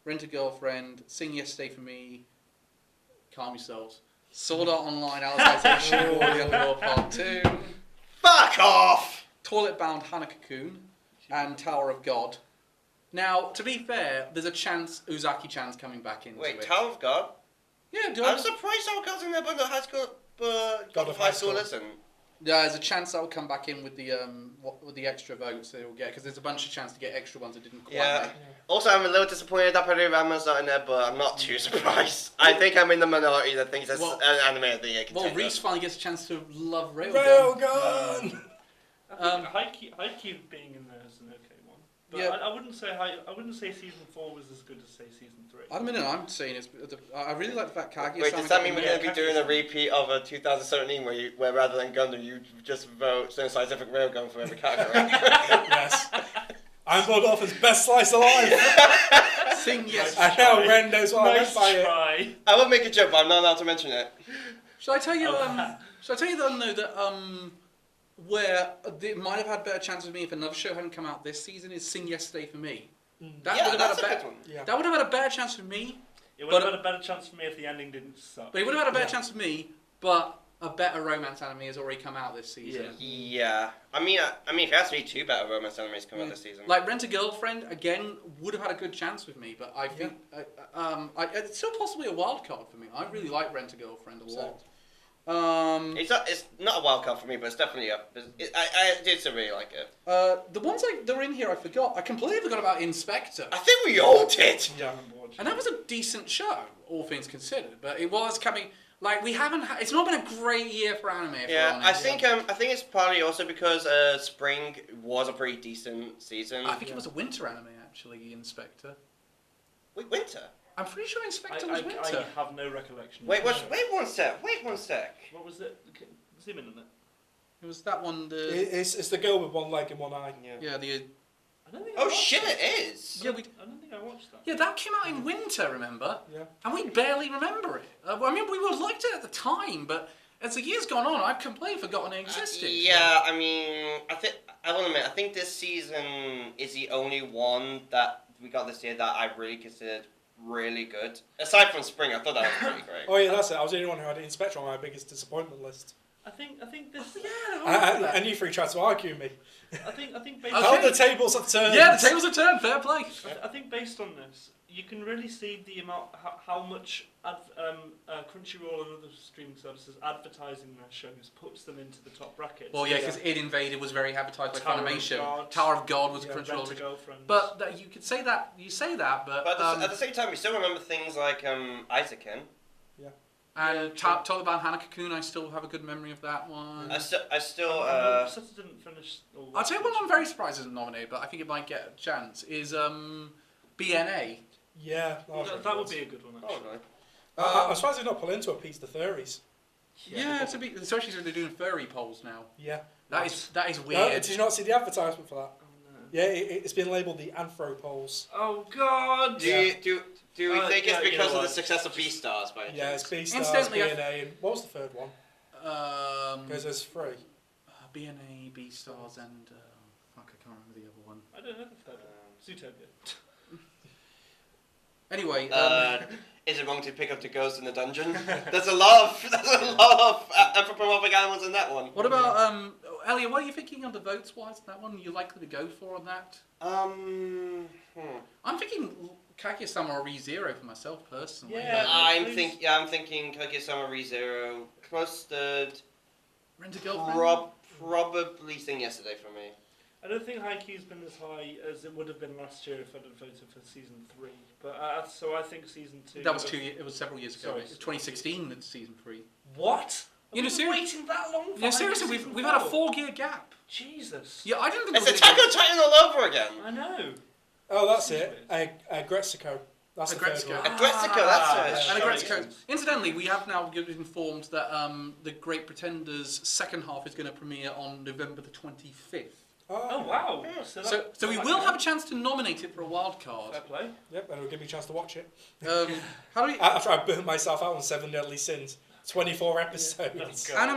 Rent a Girlfriend, Sing Yesterday for Me, Calm Yourselves, Sword Art Online Alicization War the Underworld Part 2, Fuck off! Toilet Bound Hanako-kun, and Tower of God. Now, to be fair, there's a chance Uzaki-chan's coming back into Wait, it. Tower of God? Yeah, I'm surprised Tower of God's in there, but the high school... God of High School isn't. Yeah, there's a chance that will come back in with the extra votes that it'll get, because there's a bunch of chance to get extra ones that didn't quite Yeah. make. Also, I'm a little disappointed that Panorama's not in there, but I'm not too surprised. I think I'm in the minority that thinks that's an anime of the year Well, contender. Reece finally gets a chance to love Railgun. Railgun! I think Haikyuu being in there is an okay one. But Yeah. I wouldn't say season 4 was as good as say season 3. At the minute, I'm saying is I really like the fact Kaguya. Wait, does that mean we're going to be Yeah, doing a repeat of a 2017 where rather than Gundam, you just vote Certain Scientific Railgun for every category? Yes. I'm Bob Dolphin's best slice alive. Sing yes. I know Ren knows what I Nice meant by it. try. I will make a joke, but I'm not allowed to mention it. Shall I tell you? Shall I tell you that where it might have had better chances with me if another show hadn't come out this season is Sing Yesterday for Me. That Yeah, would have that's a had good one. Yeah. That would have had a better chance for me. It would have had a better chance for me if the ending didn't suck. But it would have had a better chance for me. But a better romance anime has already come out this season. Yeah. I mean, if it has to be 2 better romance animes coming out this season. Like Rent a Girlfriend again would have had a good chance with me, but I think it's still possibly a wild card for me. I really like Rent a Girlfriend a lot. It's not a wild card for me, but it's definitely up. I did still really like it. The ones that are in here, I forgot. I completely forgot about Inspector. I think we all did. Yeah. And that was a decent show, all things considered. But it was coming. Like we haven't. It's not been a great year for anime. If Yeah, we're I honest. think it's partly also because spring was a pretty decent season. I think it was a winter anime actually. Inspector. Wait, winter. I'm pretty sure Inspector was I winter. have no recollection. Wait one sec. What was it? Zoom in on it. It was that one. It's the girl with one leg and one eye. Yeah. I don't think I Oh watched shit! that. It is. Yeah, I don't think I watched that. Yeah, that came out in winter. Remember? Yeah. And we barely remember it. I mean, we would have liked it at the time, but as the years gone on, I've completely forgotten it existed. Yeah, I mean, I will admit, I think this season is the only one that we got this year that I really considered really good. Aside from Spring, I thought that was pretty great. Oh yeah, that's it. I was the only one who had Inspector on my biggest disappointment list. I think this. And you three tried to argue me. I think based. Okay. How the tables have turned. Yeah, the tables have turned. Fair play. I think based on this, you can really see the amount how much Crunchyroll and other streaming services advertising their shows puts them into the top brackets. Well, yeah, because Id Invaded was very advertised by Tower of Funimation. God. Tower of God was Yeah, Crunchyroll. Rent a Girlfriend. But you could say that. You say that, but But at the same time, we still remember things like Isaacin. and Yeah, Taliban Hanakakun, I still have a good memory of that one. I still. Sutter didn't finish. I'll tell you one I'm very surprised isn't nominated, but I think it might get a chance. Is BNA. Yeah, That would be a good one. Actually. Oh, I'm surprised they've not pulled into a piece the furries. Yeah, to be especially since they're doing furry polls now. Yeah. That is No, weird. did you not see the advertisement for that? Oh no. Yeah, it's been labelled the Anthropolls. Oh God. Do we think it's yeah, you because know of the what? success of Beastars by any Yeah, chance? it's B-Stars, Incidentally, BNA, and what was the third one? Because there's three. BNA, B Stars, and fuck, I can't remember the other one. I don't know the third one. Zootopia. Anyway, Is it wrong to pick up the ghost in the dungeon? There's a lot of anthropomorphic animals in that one. what about Elliot? What are you thinking on the votes wise? That one you likely to go for on that? I'm thinking Kaguya-sama or ReZero for myself personally. Yeah. I'm thinking Kaguya-sama ReZero. Close third. Rent a Girlfriend. Probably Sing Yesterday for me. I don't think Haikyuu's been as high as it would have been last year if I'd have voted for season 3. But so I think season 2. That was It was several years ago. Sorry. It was 2016. That's season 3. What? You know, Have we been waiting that long? For Yeah, seriously, season we've had a 4? 4-year gap. Jesus. Yeah, I didn't think It's it was Attack on Titan all over again. I know. Oh, that's it. Agretsuko. That's the third Agretsuko. one. Agretsuko, that's it. And Sorry. Agretsuko. Incidentally, we have now been informed that the Great Pretenders' second half is going to premiere on November the 25th. Oh wow. So we will have a chance to nominate it for a wild card. Fair play. Yep, and it'll give me a chance to watch it. How do we... After I burnt myself out on 7 Deadly Sins. 24 episodes. God.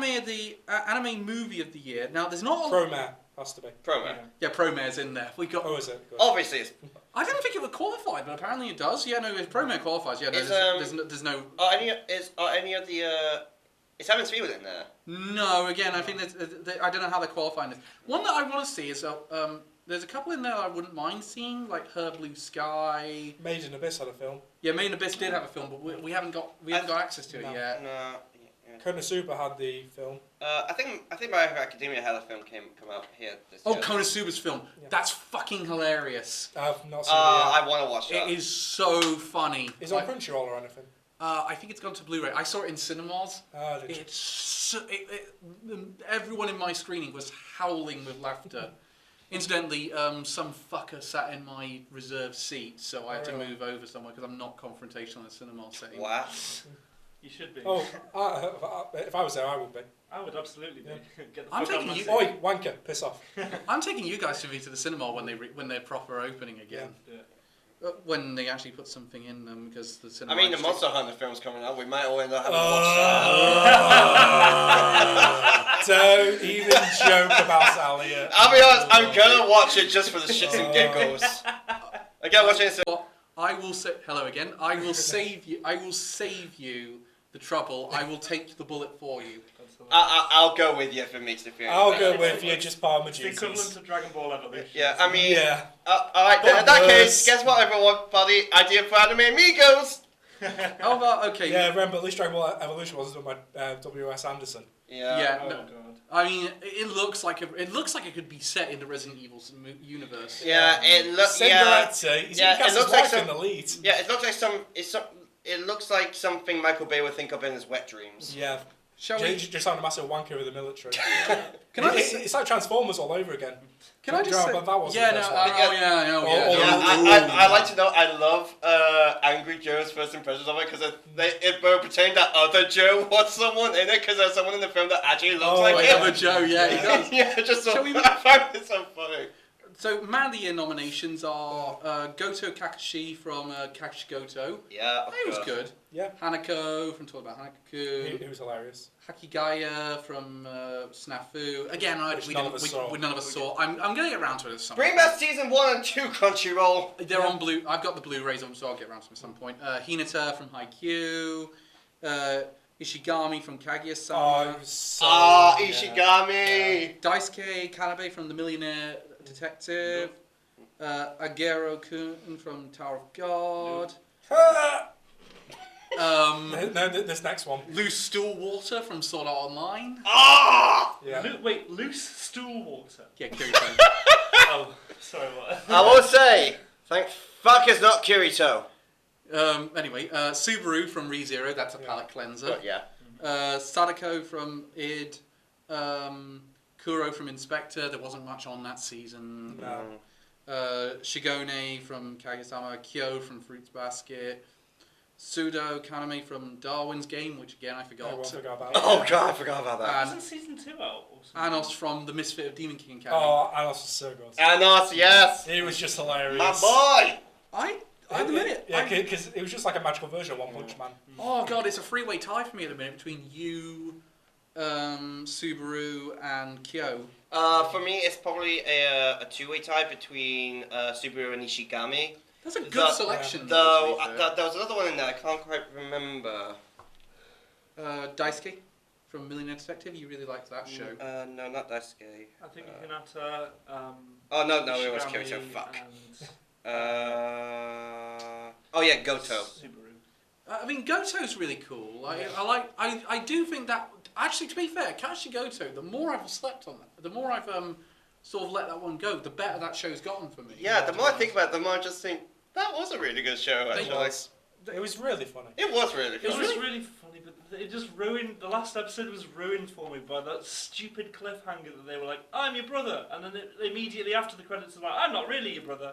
Anime movie of the year. Now, there's not... Promare has to be. Promo. Yeah, Promare's in there. We got... Oh, is it? Good. Obviously, it's. I didn't think it would qualify, but apparently it does. Yeah, no, if Promare qualifies, yeah, no, there's no... Are any of the? Is Heaven's Field in there? No, again, I think I don't know how they're qualifying this. One that I want to see is there's a couple in there I wouldn't mind seeing, like Her Blue Sky. Made in Abyss had a film. Yeah, Made in Abyss did have a film, but we haven't got access to it No. yet. No. Yeah. Konosuba had the film. I think My Hero Academia had a film come out here this Oh, year. Konosuba's film. Yeah. That's fucking hilarious. I've not seen it yet. I want to watch that. It is so funny. Is it on Crunchyroll or anything? I think it's gone to Blu-ray. I saw it in cinemas. Did you? It's so, everyone in my screening was howling with laughter. Incidentally, some fucker sat in my reserved seat, so I had to move over somewhere because I'm not confrontational in a cinema setting. Wow. You should be. Oh, if I was there, I would be. I would absolutely be. Yeah. Get the I'm fuck out of taking my you- seat. Oi, wanker, piss off. I'm taking you guys to the cinema when they're proper opening again. Yeah. When they actually put something in them because the cinema. I mean, the industry- Monster Hunter film's coming out. We might all end up having to watch that. Don't even joke about Elliot. I'll be honest. I'm gonna watch it just for the shits and giggles. I gotta watch it. Well, I will say hello again. I will save you. I will save you the trouble. I will take the bullet for you. I'll go with you if it makes the feeling. I'll better. go with you, just Parma It's the equivalent Jesus. of Dragon Ball Evolution. Yeah, I mean. Yeah. Alright, then in that But case, worse. guess what, everyone? Buddy, idea for Anime Amigos. How about okay? Yeah, remember, at least Dragon Ball Evolution wasn't done by W.S. Anderson. Yeah. Yeah. Oh no. god. I mean, it looks like it could be set in the Resident Evil universe. Yeah, it looks. Yeah. Cinderella, he's Yeah, cast it his looks like wife some- in the lead. Yeah, it looks like it looks like something Michael Bay would think of in his wet dreams. Yeah. Shall we? Just having a massive wanker with the military. Can I? It's like Transformers all over again. Can I Do you just? know Say, about that wasn't yeah, the no. first Oh, one? yeah, no, Oh, yeah. Yeah, I like to know. I love Angry Joe's first impressions of it because it were pretending that other Joe was someone in it because there's someone in the film that actually looks Oh, like Like him. other Joe, yeah, he does. Yeah, just so Shall we- I find it so funny. So Man of the Year nominations are Goto Kakashi from Kakashi Goto. Yeah, of He was course. good. Yeah. Hanako from Talk About Hanako-kun. He was hilarious. Hakigaya from Snafu. Again, Which none of us saw. I'm going to get around to it at some Bring point. back season 1 and 2, Crunchyroll. They're on Blue. I've got the Blu-rays on, so I'll get around to them at some point. Hinata from Haikyuu. Ishigami from Oh, Kaguya-sama. he was so Ishigami. Daisuke Kanabe from The Millionaire Detective. Agero-kun from Tower of God. No, this next one. Loose Stool Water from Sword Art Online. Ah! Yeah. Loose stool water. Yeah, Kirito. Oh, sorry, what? I will say, thank fuck it's not Kirito. Anyway, Subaru from ReZero, that's a Yeah. palate cleanser. But yeah. Sadako from id. Kuro from Inspector, there wasn't much on that season. No. Shigone from Kaguya-sama. Kyo from Fruits Basket. Pseudo Kaname from Darwin's Game, which again I forgot. Everyone forgot about Oh god, I forgot about that. And Wasn't season 2 out? Or something? Anos from The Misfit of Demon King Academy. Oh, Anos was so good. Anos, yes. He was just hilarious. My boy. I at the minute. Yeah, because it was just like a magical version of One Punch Man. Oh god, it's a freeway tie for me at the minute between you, Subaru, and Kyo. For me, it's probably a two-way tie between Subaru and Ishigami. That's a good The- selection. Though to be fair. there was another one in there, I can't quite remember. Daisuke from Millionaire Detective. You really liked that show. No, not Daisuke. I think Hinata. Oh no, it was Ishigami Kirito. Fuck. and Oh yeah, Goto. Subaru. I mean, Goto's really cool. I do think that actually, to be fair, Kashi Goto. The more I've slept on that, the more I've sort of let that one go, the better that show's gotten for me. Yeah, the more I think about it, the more I just think that was a really good show. Thank Actually, It was really funny. it was really It fun. was really funny, but it just ruined. The last episode was ruined for me by that stupid cliffhanger that they were like, "I'm your brother," and then immediately after the credits, they're like, "I'm not really your brother."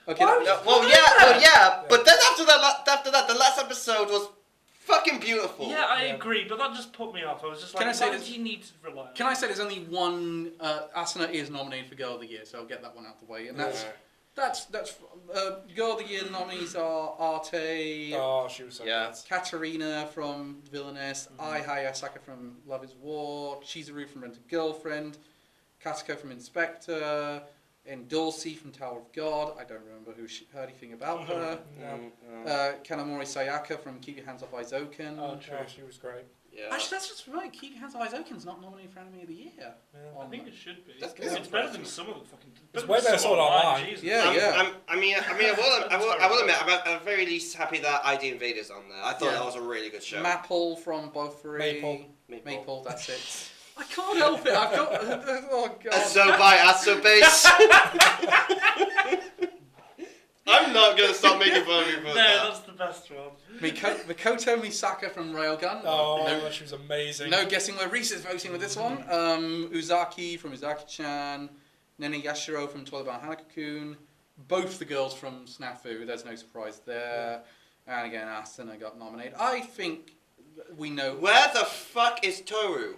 Okay. Well, yeah, but then after that, the last episode was fucking beautiful. Yeah, I agree, but that just put me off. I was just like, Can I say why this? do you need to rely on Can I say there's only one Asuna is nominated for Girl of the Year, so I'll get that one out the way, and that's Girl of the Year nominees are Arte, Oh, she was so Yeah. good. Katarina from Villainess, Ai Hayasaka from Love Is War, Chizuru from Rent a Girlfriend, Katako from Inspector, Endorsi from Tower of God. I don't remember heard anything about her. No. Kanamori Sayaka from Keep Your Hands Off Aizoken. Oh, true. Yeah, she was great. Yeah. Actually, that's just right. Keep Your Hands Off Aizoken's not nominated for Anime of the Year. Yeah. I think it should be. That's It's good. better than some of the fucking. It's way better Sword Art Online. Jesus. Yeah. I will admit, I'm at the very least happy that ID Invader's on there. I thought that was a really good show. Maple from Bofuri. Maple. That's it. I can't help it. I've got. Oh god. So base. I'm not gonna stop making fun of you for No, that. that's the best one. Mikoto Misaka from Railgun. Oh, she was amazing. No guessing where Reece is voting with this one. Uzaki from Uzaki-chan. Nene Yashiro from Toilet Bar Hanako-kun. Both the girls from Snafu. There's no surprise there. And again, Asuna got nominated. I think we know. Where the fuck is Toru?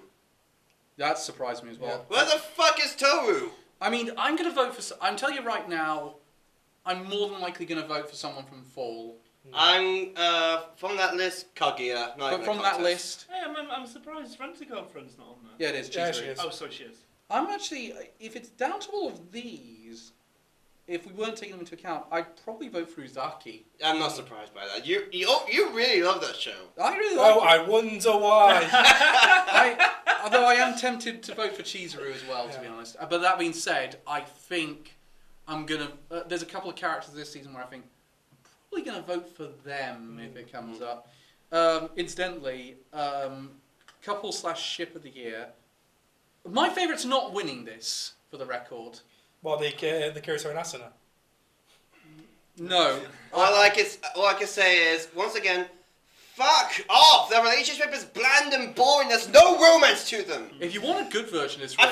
That surprised me as well. Where the fuck is Toru? I mean, I'm going to vote for. I'm telling you right now, I'm more than likely going to vote for someone from Fall. I'm from that list, Kaguya. But from that list, Hey, I'm surprised Rent-A-Girlfriend's not on there. yeah, it is. Yeah, Chizuru. she is. Oh, so she is. I'm actually, if it's down to all of these, if we weren't taking them into account, I'd probably vote for Uzaki. I'm not surprised by that. You really love that show. I really like Oh, it. I wonder why. Although I am tempted to vote for Chizuru as well, to be Yeah. honest. But that being said, I think I'm going to... there's a couple of characters this season where I think I'm probably going to vote for them if it comes up. Incidentally, couple/ship of the year. My favourite's not winning this, for the record. Well, the Kirito and Asuna. No. All I can say is, once again, fuck off! Their relationship is bland and boring. There's no romance to them. If you want a good version, it's I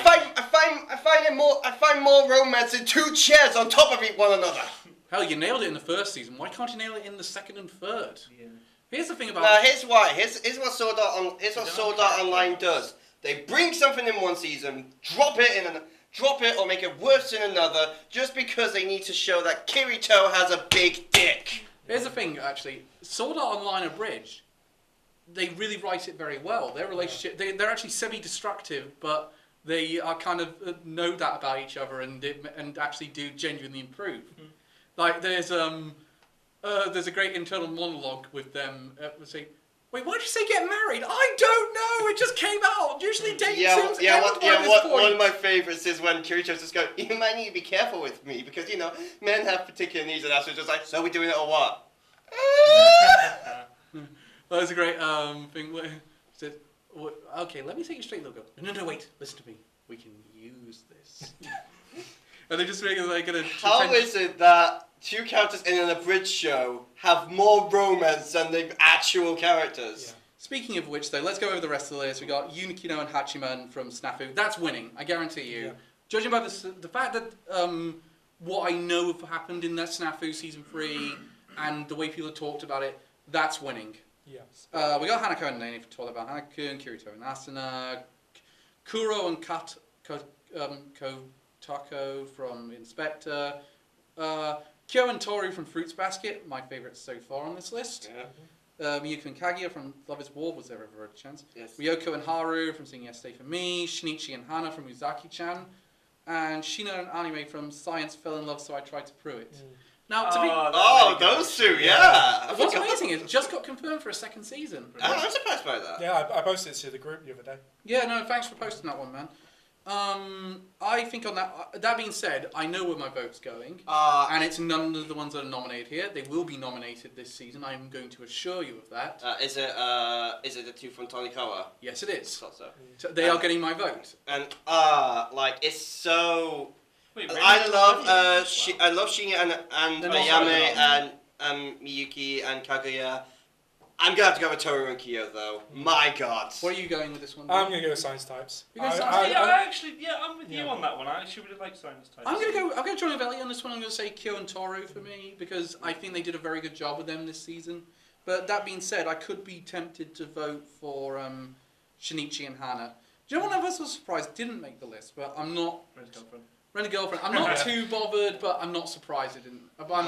find more romance in two chairs on top of one another. Hell, you nailed it in the first season. Why can't you nail it in the second and third? Yeah. Here's the thing about... Now here's what Sword Art Online does. They bring something in one season, drop it in drop it or make it worse in another just because they need to show that Kirito has a big dick. Here's the thing, actually. Sword Art Online Abridged, they really write it very well. Their relationship, they're actually semi-destructive, but they are kind of know that about each other and actually do genuinely improve. Like there's a great internal monologue with them saying, "Wait, why did you say get married? I don't know. It just came out. Usually dating seems to end by this point." One of my favorites is when Kirito's just going, "You might need to be careful with me because men have particular needs," and Asuka's just like, "So we doing it or what?" Well, there's a great thing where he said, "Okay, let me take you straight, logo. No, wait, listen to me. We can use this." And they just make it like How is it that two characters in an abridged show have more romance than the actual characters? Yeah. Speaking of which, though, let's go over the rest of the list. We got Yunikino and Hachiman from Snafu. That's winning, I guarantee you. Yeah. Judging by the fact that what I know have happened in that Snafu season 3 and the way people have talked about it, that's winning. Yes. We got Hanako and Nene for Toilet Bound Hanako, Kirito and Asuna, Kuro and Kotako from Inspector, Kyo and Toru from Fruits Basket, my favourites so far on this list. Yeah. Miyuko and Kaguya from Love is War, was there ever a chance? Yes. Ryoko and Haru from Singing Yesterday for Me, Shinichi and Hana from Uzaki-chan, and Shino and Anime from Science Fell in Love So I Tried to Prove It. Now, to be... Those two, yeah. What's amazing is it just got confirmed for a second season. I'm surprised by that. Yeah, I posted it to the group the other day. Yeah, no, thanks for posting that one, man. I think on that being said, I know where my vote's going, and it's none of the ones that are nominated here. They will be nominated this season. I'm going to assure you of that. Is it the two from Tonikawa? Yes, it is. Thought so. So they are getting my vote. And it's so. Wait, I love Shinya and They're not Ayame and Miyuki and Kaguya. I'm gonna have to go with Toru and Kyo though. My God. What are you going with this one? I'm going to go with science types. You're going science I'm with you on that one. I actually really like science types. I'm going to join with Elliot on this one. I'm going to say Kyo and Toru for me because I think they did a very good job with them this season. But that being said, I could be tempted to vote for Shinichi and Hana. Do you know one of us was surprised didn't make the list, but I'm not. Rent a Girlfriend. I'm not too bothered, but I'm not surprised it didn't. I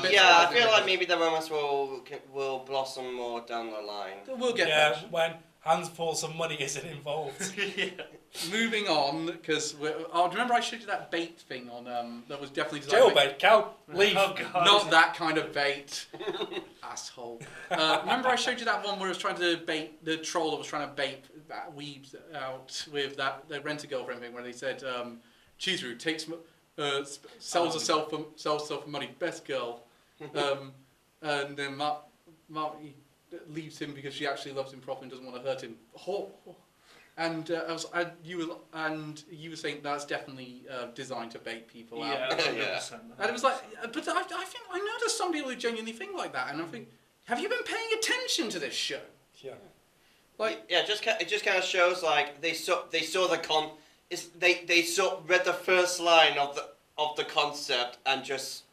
feel like maybe the romance will blossom more down the line. We'll get Yeah, there. when handfuls of money isn't involved. Moving on, because remember I showed you that bait thing on that was definitely designed. Jailbait, cow, leave. Oh, God. Not that kind of bait, asshole. Remember I showed you that one where it was trying to bait the troll that was trying to bait that weebs out with the Rent a Girlfriend thing where they said Chizuru takes. Sells herself for money, best girl, and then Mark leaves him because she actually loves him properly and doesn't want to hurt him. And you were saying that's definitely designed to bait people out. Yeah. And it was like, but I think I know there's some people who genuinely think like that, and I think, have you been paying attention to this show? Yeah. Like it just kind of shows like they saw the they read the first line of the concept and just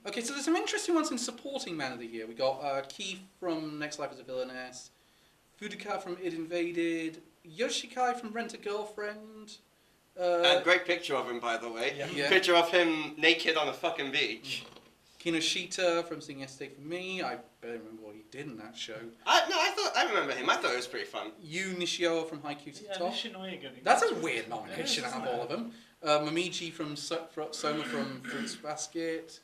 Okay, so there's some interesting ones in supporting Man of the Year. We got Keith from Next Life as a Villainess, Fuduka from It Invaded, Yoshikai from Rent a Girlfriend. And great picture of him, by the way. Yeah. Picture of him naked on a fucking beach. Kinoshita from Sing Yesterday for Me. I barely remember what he did in that show. I remember him. I thought it was pretty fun. Yu Nishioa from Haikyuu to the Top. Nishinoya getting That's a weird nomination out of all it? of them. Momiji from Soma from Fruits Basket.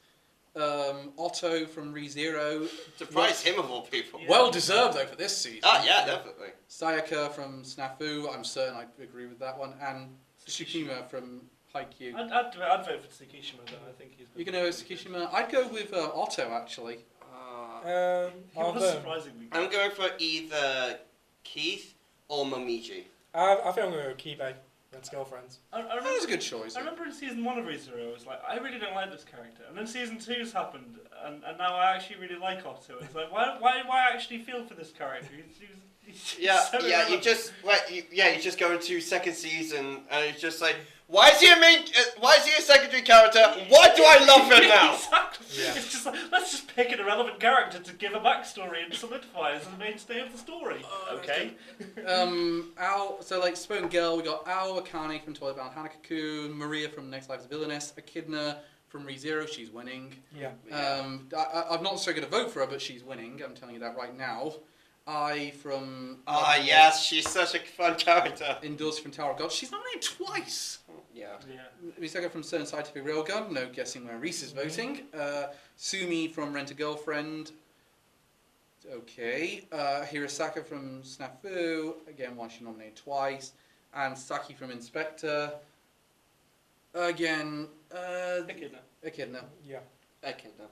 Otto from ReZero. Surprised him of all people. Well deserved though for this season. Yeah, definitely. Sayaka from Snafu. I'm certain I agree with that one. And Tsukishima from Haikyuu. I'd vote for Tsukishima though. I think he's. You're going to go Tsukishima? I'd go with Otto actually. He was surprisingly good. I'm going for either Keith or Momiji. I think I'm going to go Kibe, Rent Girlfriends. That was a good choice. I remember in season 1 of ReZero, I was like, I really don't like this character. And then season 2's happened, and now I actually really like Otto. It's like, why do I actually feel for this character? He's so You just go into second season, and it's just like, Why is he a main? Why is he a secondary character? Why do I love him now? Exactly. Yeah. It's just like, let's just pick an irrelevant character to give a backstory and solidify as the mainstay of the story. Okay. So like Spoken Girl, we got Ao Akane from Toilet Bound Hanako-kun, Maria from Next Life's Villainess, Echidna from ReZero, she's winning. Yeah. I'm not necessarily going to vote for her, but she's winning. I'm telling you that right now. I from Yes, she's such a fun character. Indus from Tower of God. She's nominated twice. Yeah. Misaka from Certain Scientific Railgun. No guessing where Reece is voting. Sumi from Rent a Girlfriend. Okay. Hirosaka from Snafu. Again, why she nominated twice. And Saki from Inspector. Again. Echidna. Yeah. Echidna.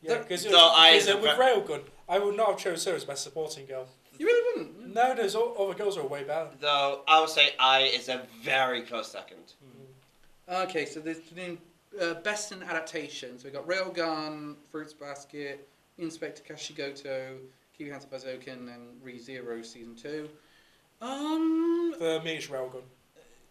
Yeah, because with Railgun, I would not have chosen her as best supporting girl. You really wouldn't? No, those other girls are way better. Though I would say I is a very close second. Okay, so there's best in adaptation. So we got Railgun, Fruits Basket, Inspector Kashigoto, Keep Your Hands Up Azoken, and ReZero Season 2. For me, it's Railgun.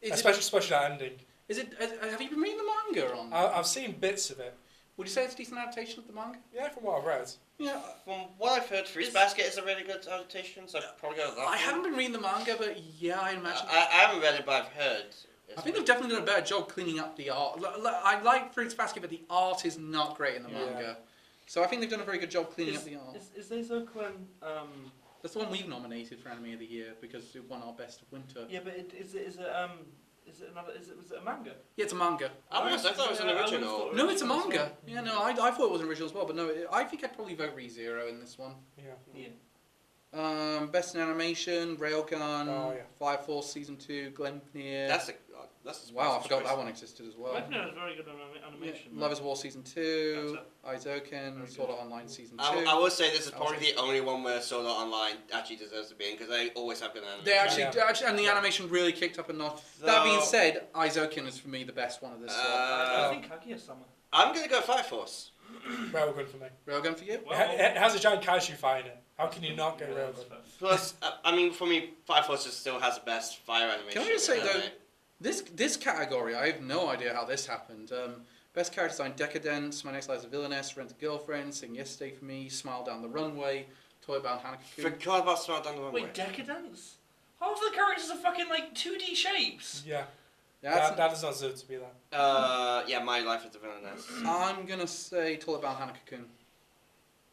Especially that ending. Have you been reading the manga on? I've seen bits of it. Would you say it's a decent adaptation of the manga? Yeah, from what I've read. Yeah. From what I've heard, Fruits Basket is a really good adaptation, so I'd probably go with that. I haven't been reading the manga, but yeah, I imagine. I haven't read it, but I've heard. I think they've definitely done a better job cleaning up the art. I like Fruits Basket, but the art is not great in the manga. So I think they've done a very good job cleaning up the art. Is Eizouken, That's the one we've nominated for Anime of the Year because it won our Best of Winter. yeah, but was it a manga? Yeah, it's a manga. I thought it was an original. No, it's a manga. Yeah, no, I thought it was an original as well, but no, I think I'd probably vote ReZero in this one. Yeah. Best in Animation, Railgun, Oh, yeah. Fire Force Season 2, Glenpnir. That's Wow, I forgot that one existed as well. Weapon has very good animation. Love is War Season 2, Eizouken, Sword Art Online Season 2. I will say this is probably the only one where Sword Art Online actually deserves to be in, because they always have good animation. They actually, and the animation really kicked up a notch. That being said, Eizouken is for me the best one of this. I think Kaguya-sama. I'm going to go Fire Force. Railgun for me. Railgun for you? Well, It has a giant kaiju fight in it. How can you not go Railgun? Plus, I mean, for me, Fire Force just still has the best fire animation. Can I just say, in though, anime. this category, I have no idea how this happened. Best character design, Decadence, My Next Life is a Villainess, Rent a Girlfriend, Sing Yesterday for Me, Smile Down the Runway, Toy Bound Hanako-kun. Forgot about Smile Down the Runway. Wait, Decadence? Half the characters are fucking like 2D shapes. Yeah. Yeah, That does not deserve to be there. Yeah, My Life is a Villainess. I'm gonna say Toilet Bound Hanako-kun.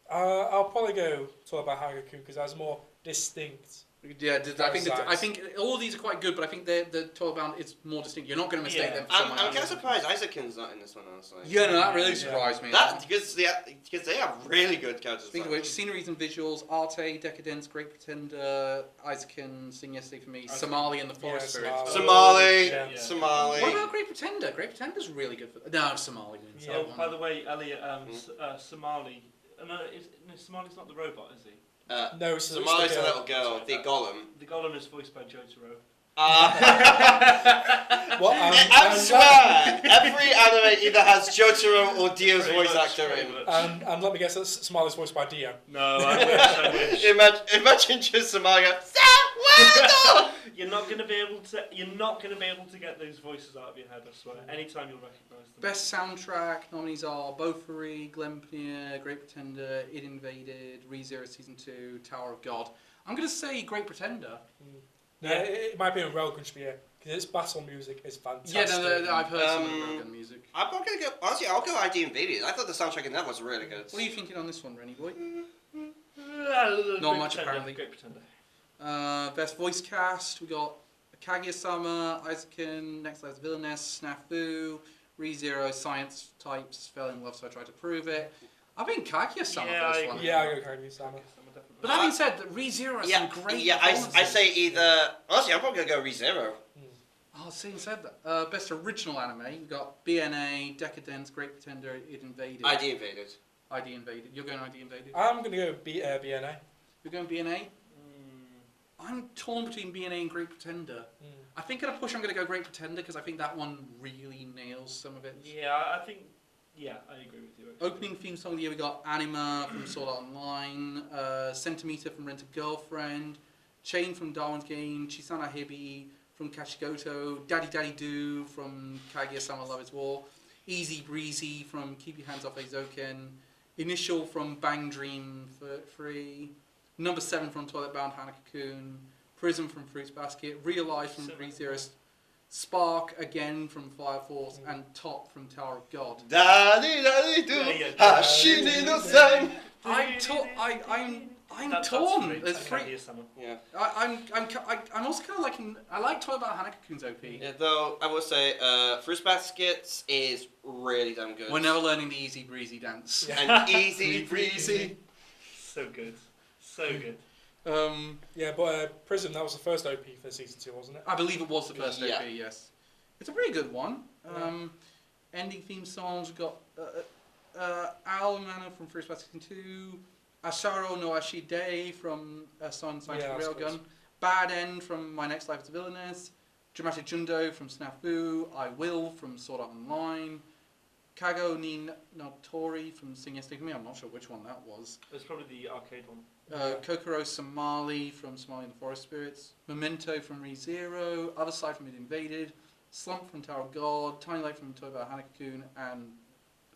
I'll probably go talk about Hanako-kun because that's more distinct. Yeah, I think all of these are quite good, but I think the Toilet Bound is more distinct. You're not going to mistake them for I'm someone kind of else. surprised Isaac's not in this one, honestly. Yeah, no, that really surprised me. Because they have really good characters. Speaking of which, sceneries and visuals, Arte, Decadence, Great Pretender, Isaacan, Sing Yesterday for Me, Somali and the Forest Spirits. Somali. Yeah. What about Great Pretender? Great Pretender's really good for... No, Somali wins Yeah, that one. by the way, Elliot, Somali... No, Somali's not the robot, is he? No, it's Somali's the a girl. little girl, the golem. The Golem is voiced by Jotaro. I swear, every anime either has Jotaro or Dio's voice actor in. And let me guess, Somali's voiced by Dio. No, I wish. Imagine just Somalia. You're not gonna be able to get those voices out of your head. I swear. Anytime you'll recognise them. Best soundtrack nominees are Beaufry, Glenpnir, Great Pretender, It Invaded, ReZero Season 2, Tower of God. I'm going to say Great Pretender. No, it might be a Railgun should be here because its battle music is fantastic. Yeah, no, I've heard some of the Railgun music. I'm probably gonna go. Honestly, I'll go ID Invaded. I thought the soundtrack in that was really good. What are you thinking on this one, Rennie boy? Not much, apparently. Great Pretender. Best voice cast, we got Kaguya-sama, Isaacan, Next Life's Villainess, Snafu, ReZero, Science Types, Fell in Love So I Tried to Prove It. I think Kaguya-sama for this one. Yeah, I go Kaguya-sama. But that being said, ReZero has some great performances. I say either. Honestly, I'm probably gonna go ReZero. Oh, seeing said that. Best original anime, we got BNA, Decadence, Great Pretender, It Invaded. ID Invaded. ID Invaded. You're going ID Invaded? I'm going to go BNA. You're going BNA? I'm torn between BNA and Great Pretender. I think at a push I'm going to go Great Pretender because I think that one really nails some of it. Yeah, I think. Yeah, I agree with you. Actually. Opening theme song of the year, we got Anima from Sword Art Online, Centimeter from Rent a Girlfriend, Chain from Darwin's Game, Chisana Hibi from Kashigoto, Daddy Daddy Do from Kaguya-sama Love is War, Easy Breezy from Keep Your Hands Off Eizouken, Initial from Bang Dream for Free, Number 7 from Toilet Bound Hanako-kun, Prism from Fruits Basket, Realize from ReZero, Spark again from Fire Force, and Top from Tower of God. Daddy, daddy, do, hashini no san. I'm That's torn. great. There's three. Kaguya-sama. Yeah. I'm also kind of liking. I like Toilet Bound Hanako-kun's OP. Yeah, though I will say, Fruits Baskets is really damn good. We're never learning the Easy Breezy dance. And easy breezy. So good. So good. Yeah, but Prism, that was the first OP for Season 2, wasn't it? I believe it was the first Yeah. OP. Yes, it's a pretty good one. Yeah. Ending theme songs we've got Owl Manor from Fruits Basket 2, Asaro no Ashide from Son Scientific Yeah, that's Railgun, good. Bad End from My Next Life as a Villainess, Dramatic Jundo from Snafu, I Will from Sword Art Online, Kago ni Notori from Sing Yes Take Me. I'm not sure which one that was. It's probably the arcade one. Kokoro Somali from Somali and the Forest Spirits, Memento from ReZero, Other Side from It Invaded, Slump from Tower of God, Tiny Light from Toilet Bound Hanako-kun, and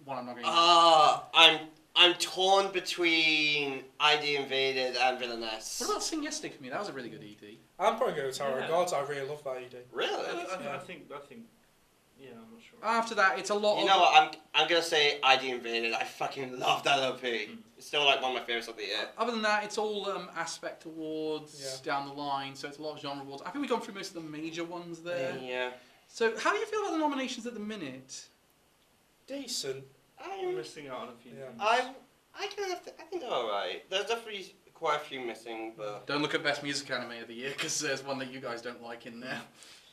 one I'm not going to I'm torn between ID Invaded and Villainess. What about Sing Yes Take Me? That was a really good ED. I'm probably going to Tower Yeah. of Gods. I really love that ED. Really? I think. Yeah, I'm not sure. After that, it's a lot You of... know what? I'm gonna say ID Invaded. I fucking love that OP. It's still like one of my favorites of the year. Other than that, it's all aspect awards Yeah. down the line, so it's a lot of genre awards. I think we've gone through most of the major ones there. Yeah. So how do you feel about the nominations at the minute? Decent. I'm missing out on a few Yeah. things. I think they're alright. There's definitely quite a few missing, but Don't look at Best Music Anime of the Year, because there's one that you guys don't like in there.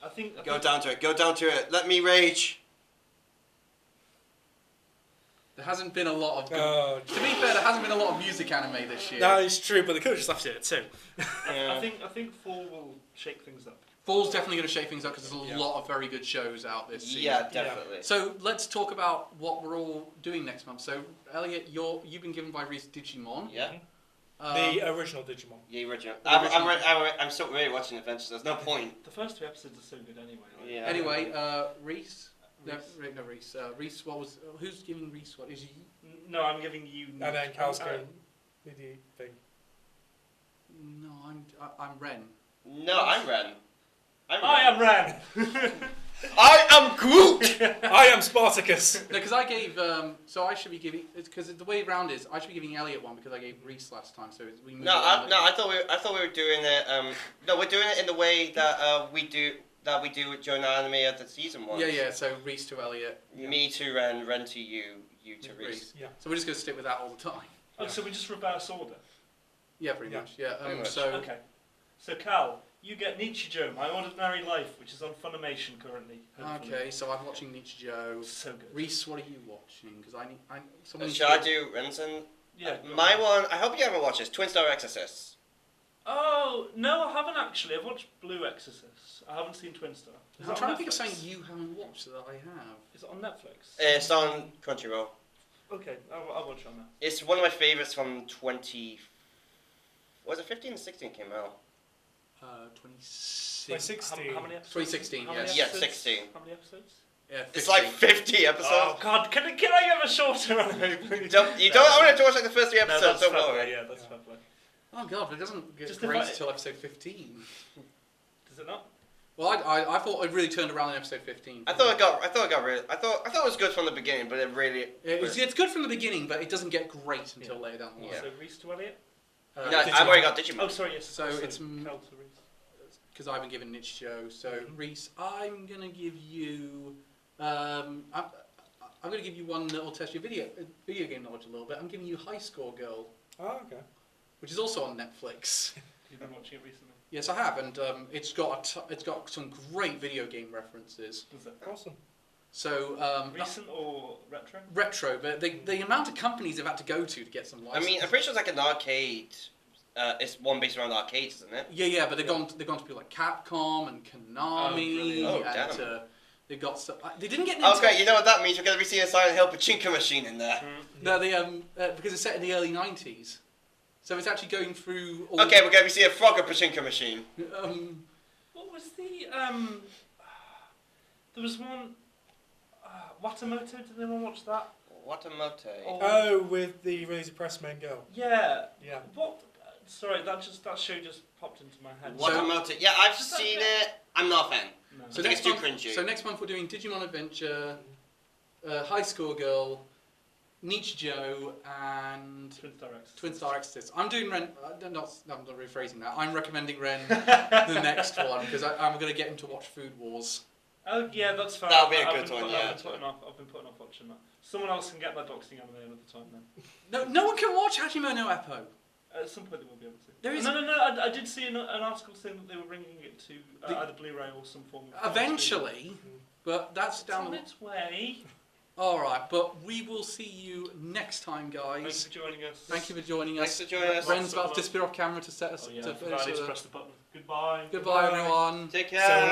I think. go down to it. Go down to it. Let me rage. There hasn't been a lot of... Oh, To be fair, there hasn't been a lot of music anime this year. that is true, but they could have just left it at 2. Yeah. I think Fall will shake things up. Fall's definitely going to shake things up because there's a Yeah. lot of very good shows out this season. Yeah, definitely. So let's talk about what we're all doing next month. So Elliot, you've been given by Reece Digimon. Yeah. The original Digimon. Yeah, original. The original. I'm still really watching Adventures. There's no point. The first 2 episodes are so good anyway. Like, Yeah. Anyway, Reece. No, Reece. no, Reece. Reece, what was? Who's giving Reece what? Is he? No, I'm giving you. And then Cal's going with the thing. No, I'm Ren. No, I'm Ren. I am Ren. I am Groot. I am Spartacus. No, because I gave. So I should be giving. It's because the way around is I should be giving Elliot one because I gave Reece last time. So we moved No, around I thought we were doing it. No, we're doing it in the way that we do it during the anime of the season one. Yeah. So Reece to Elliot. Me to Ren, Ren to you, you to Reece. Yeah. So we're just gonna stick with that all the time. Oh, so we just reverse order. Yeah, pretty Yeah. much. Yeah. Pretty much. So Okay. So Cal, you get Nichijou, My Ordinary Life, which is on Funimation currently. hopefully. okay. So I'm watching Nichijou. So good. Reece, what are you watching? Because someone. Shall I do Renson? Yeah. My one. I hope you haven't watched this. Twin Star Exorcist. Oh no, I haven't actually. I've watched Blue Exorcist. I haven't seen Twin Star. Is I'm it trying on to think of Netflix? something you haven't watched that I have. Is it on Netflix? It's on Crunchyroll. Okay, I'll watch on that. It's one of my favorites from 20. Was it 15 or 16 came out? 2016. How many episodes? 2016, How many yes. Yeah, episodes? 16. How many episodes? Yeah, 50. It's like 50 episodes. Oh God, can I have a shorter one? You don't I want to watch like the first 3 No, episodes, that's don't fair worry. play, yeah, that's fair play. Oh god, but it doesn't get Just great if I- until episode 15. Does it not? Well, I thought it really turned around in episode 15. I thought it was good from the beginning, but it really. It's good from the beginning, but it doesn't get great until Yeah. later down the line. Yeah. So Reece to Elliot? No, Digimon. I've already got Digimon. Oh, sorry, yes. So it's Cal to Reece. because I've been given Nichijou. So Reece, I'm gonna give you. I'm gonna give you one that will test your video game knowledge a little bit. I'm giving you High Score Girl, Oh, okay. which is also on Netflix. You've been watching it recently. Yes, I have, and it's got some great video game references. Is it Awesome. So recent or retro? retro, but the amount of companies they've had to go to get some I license. mean, I'm pretty sure it's like an arcade. It's one based around arcades, isn't it? Yeah, but they've gone to people like Capcom and Konami, brilliant. Oh, and damn. they've got stuff. They didn't get Nintendo. Okay, you know what that means? We're going to be seeing a Silent Hill Pachinko machine in there. No, they because it's set in the early '90s, so it's actually going through. All Okay, we're going to be seeing a Frogger Pachinko machine. Um, Well, was the there was one Watamoto. Did anyone watch that? Watamote. Oh, with the really depressed main girl. Yeah. Yeah. What? Sorry, that show just popped into my head. Watamote. Yeah, I've Is that seen okay? it. I'm not a fan. No. So I think next it's too month, cringy. so next month we're doing Digimon Adventure, High School Girl, Nichijou, and Twin Star Exorcist. Twin Star Exorcist. I'm doing Ren. I'm not rephrasing that. I'm recommending Ren the next one because I'm going to get him to watch Food Wars. Oh yeah, that's fair. That'll be a I've good been one, putting- yeah. I've been putting off watching that. Someone else can get that boxing anime another time then. No one can watch Hajime no Eppo. At some point they will be able to. There is- No. I did see an article saying that they were bringing it to either Blu-ray or some form of. Eventually, but that's It's down on the. its way. All right, but we will see you next time, guys. Thanks for joining us. Thank you for joining us. Thanks for joining us. Ren's about to disappear off camera to set us Oh yeah, to I forgot I finish. need to press the button. Goodbye. Goodbye, everyone. Take So care. long.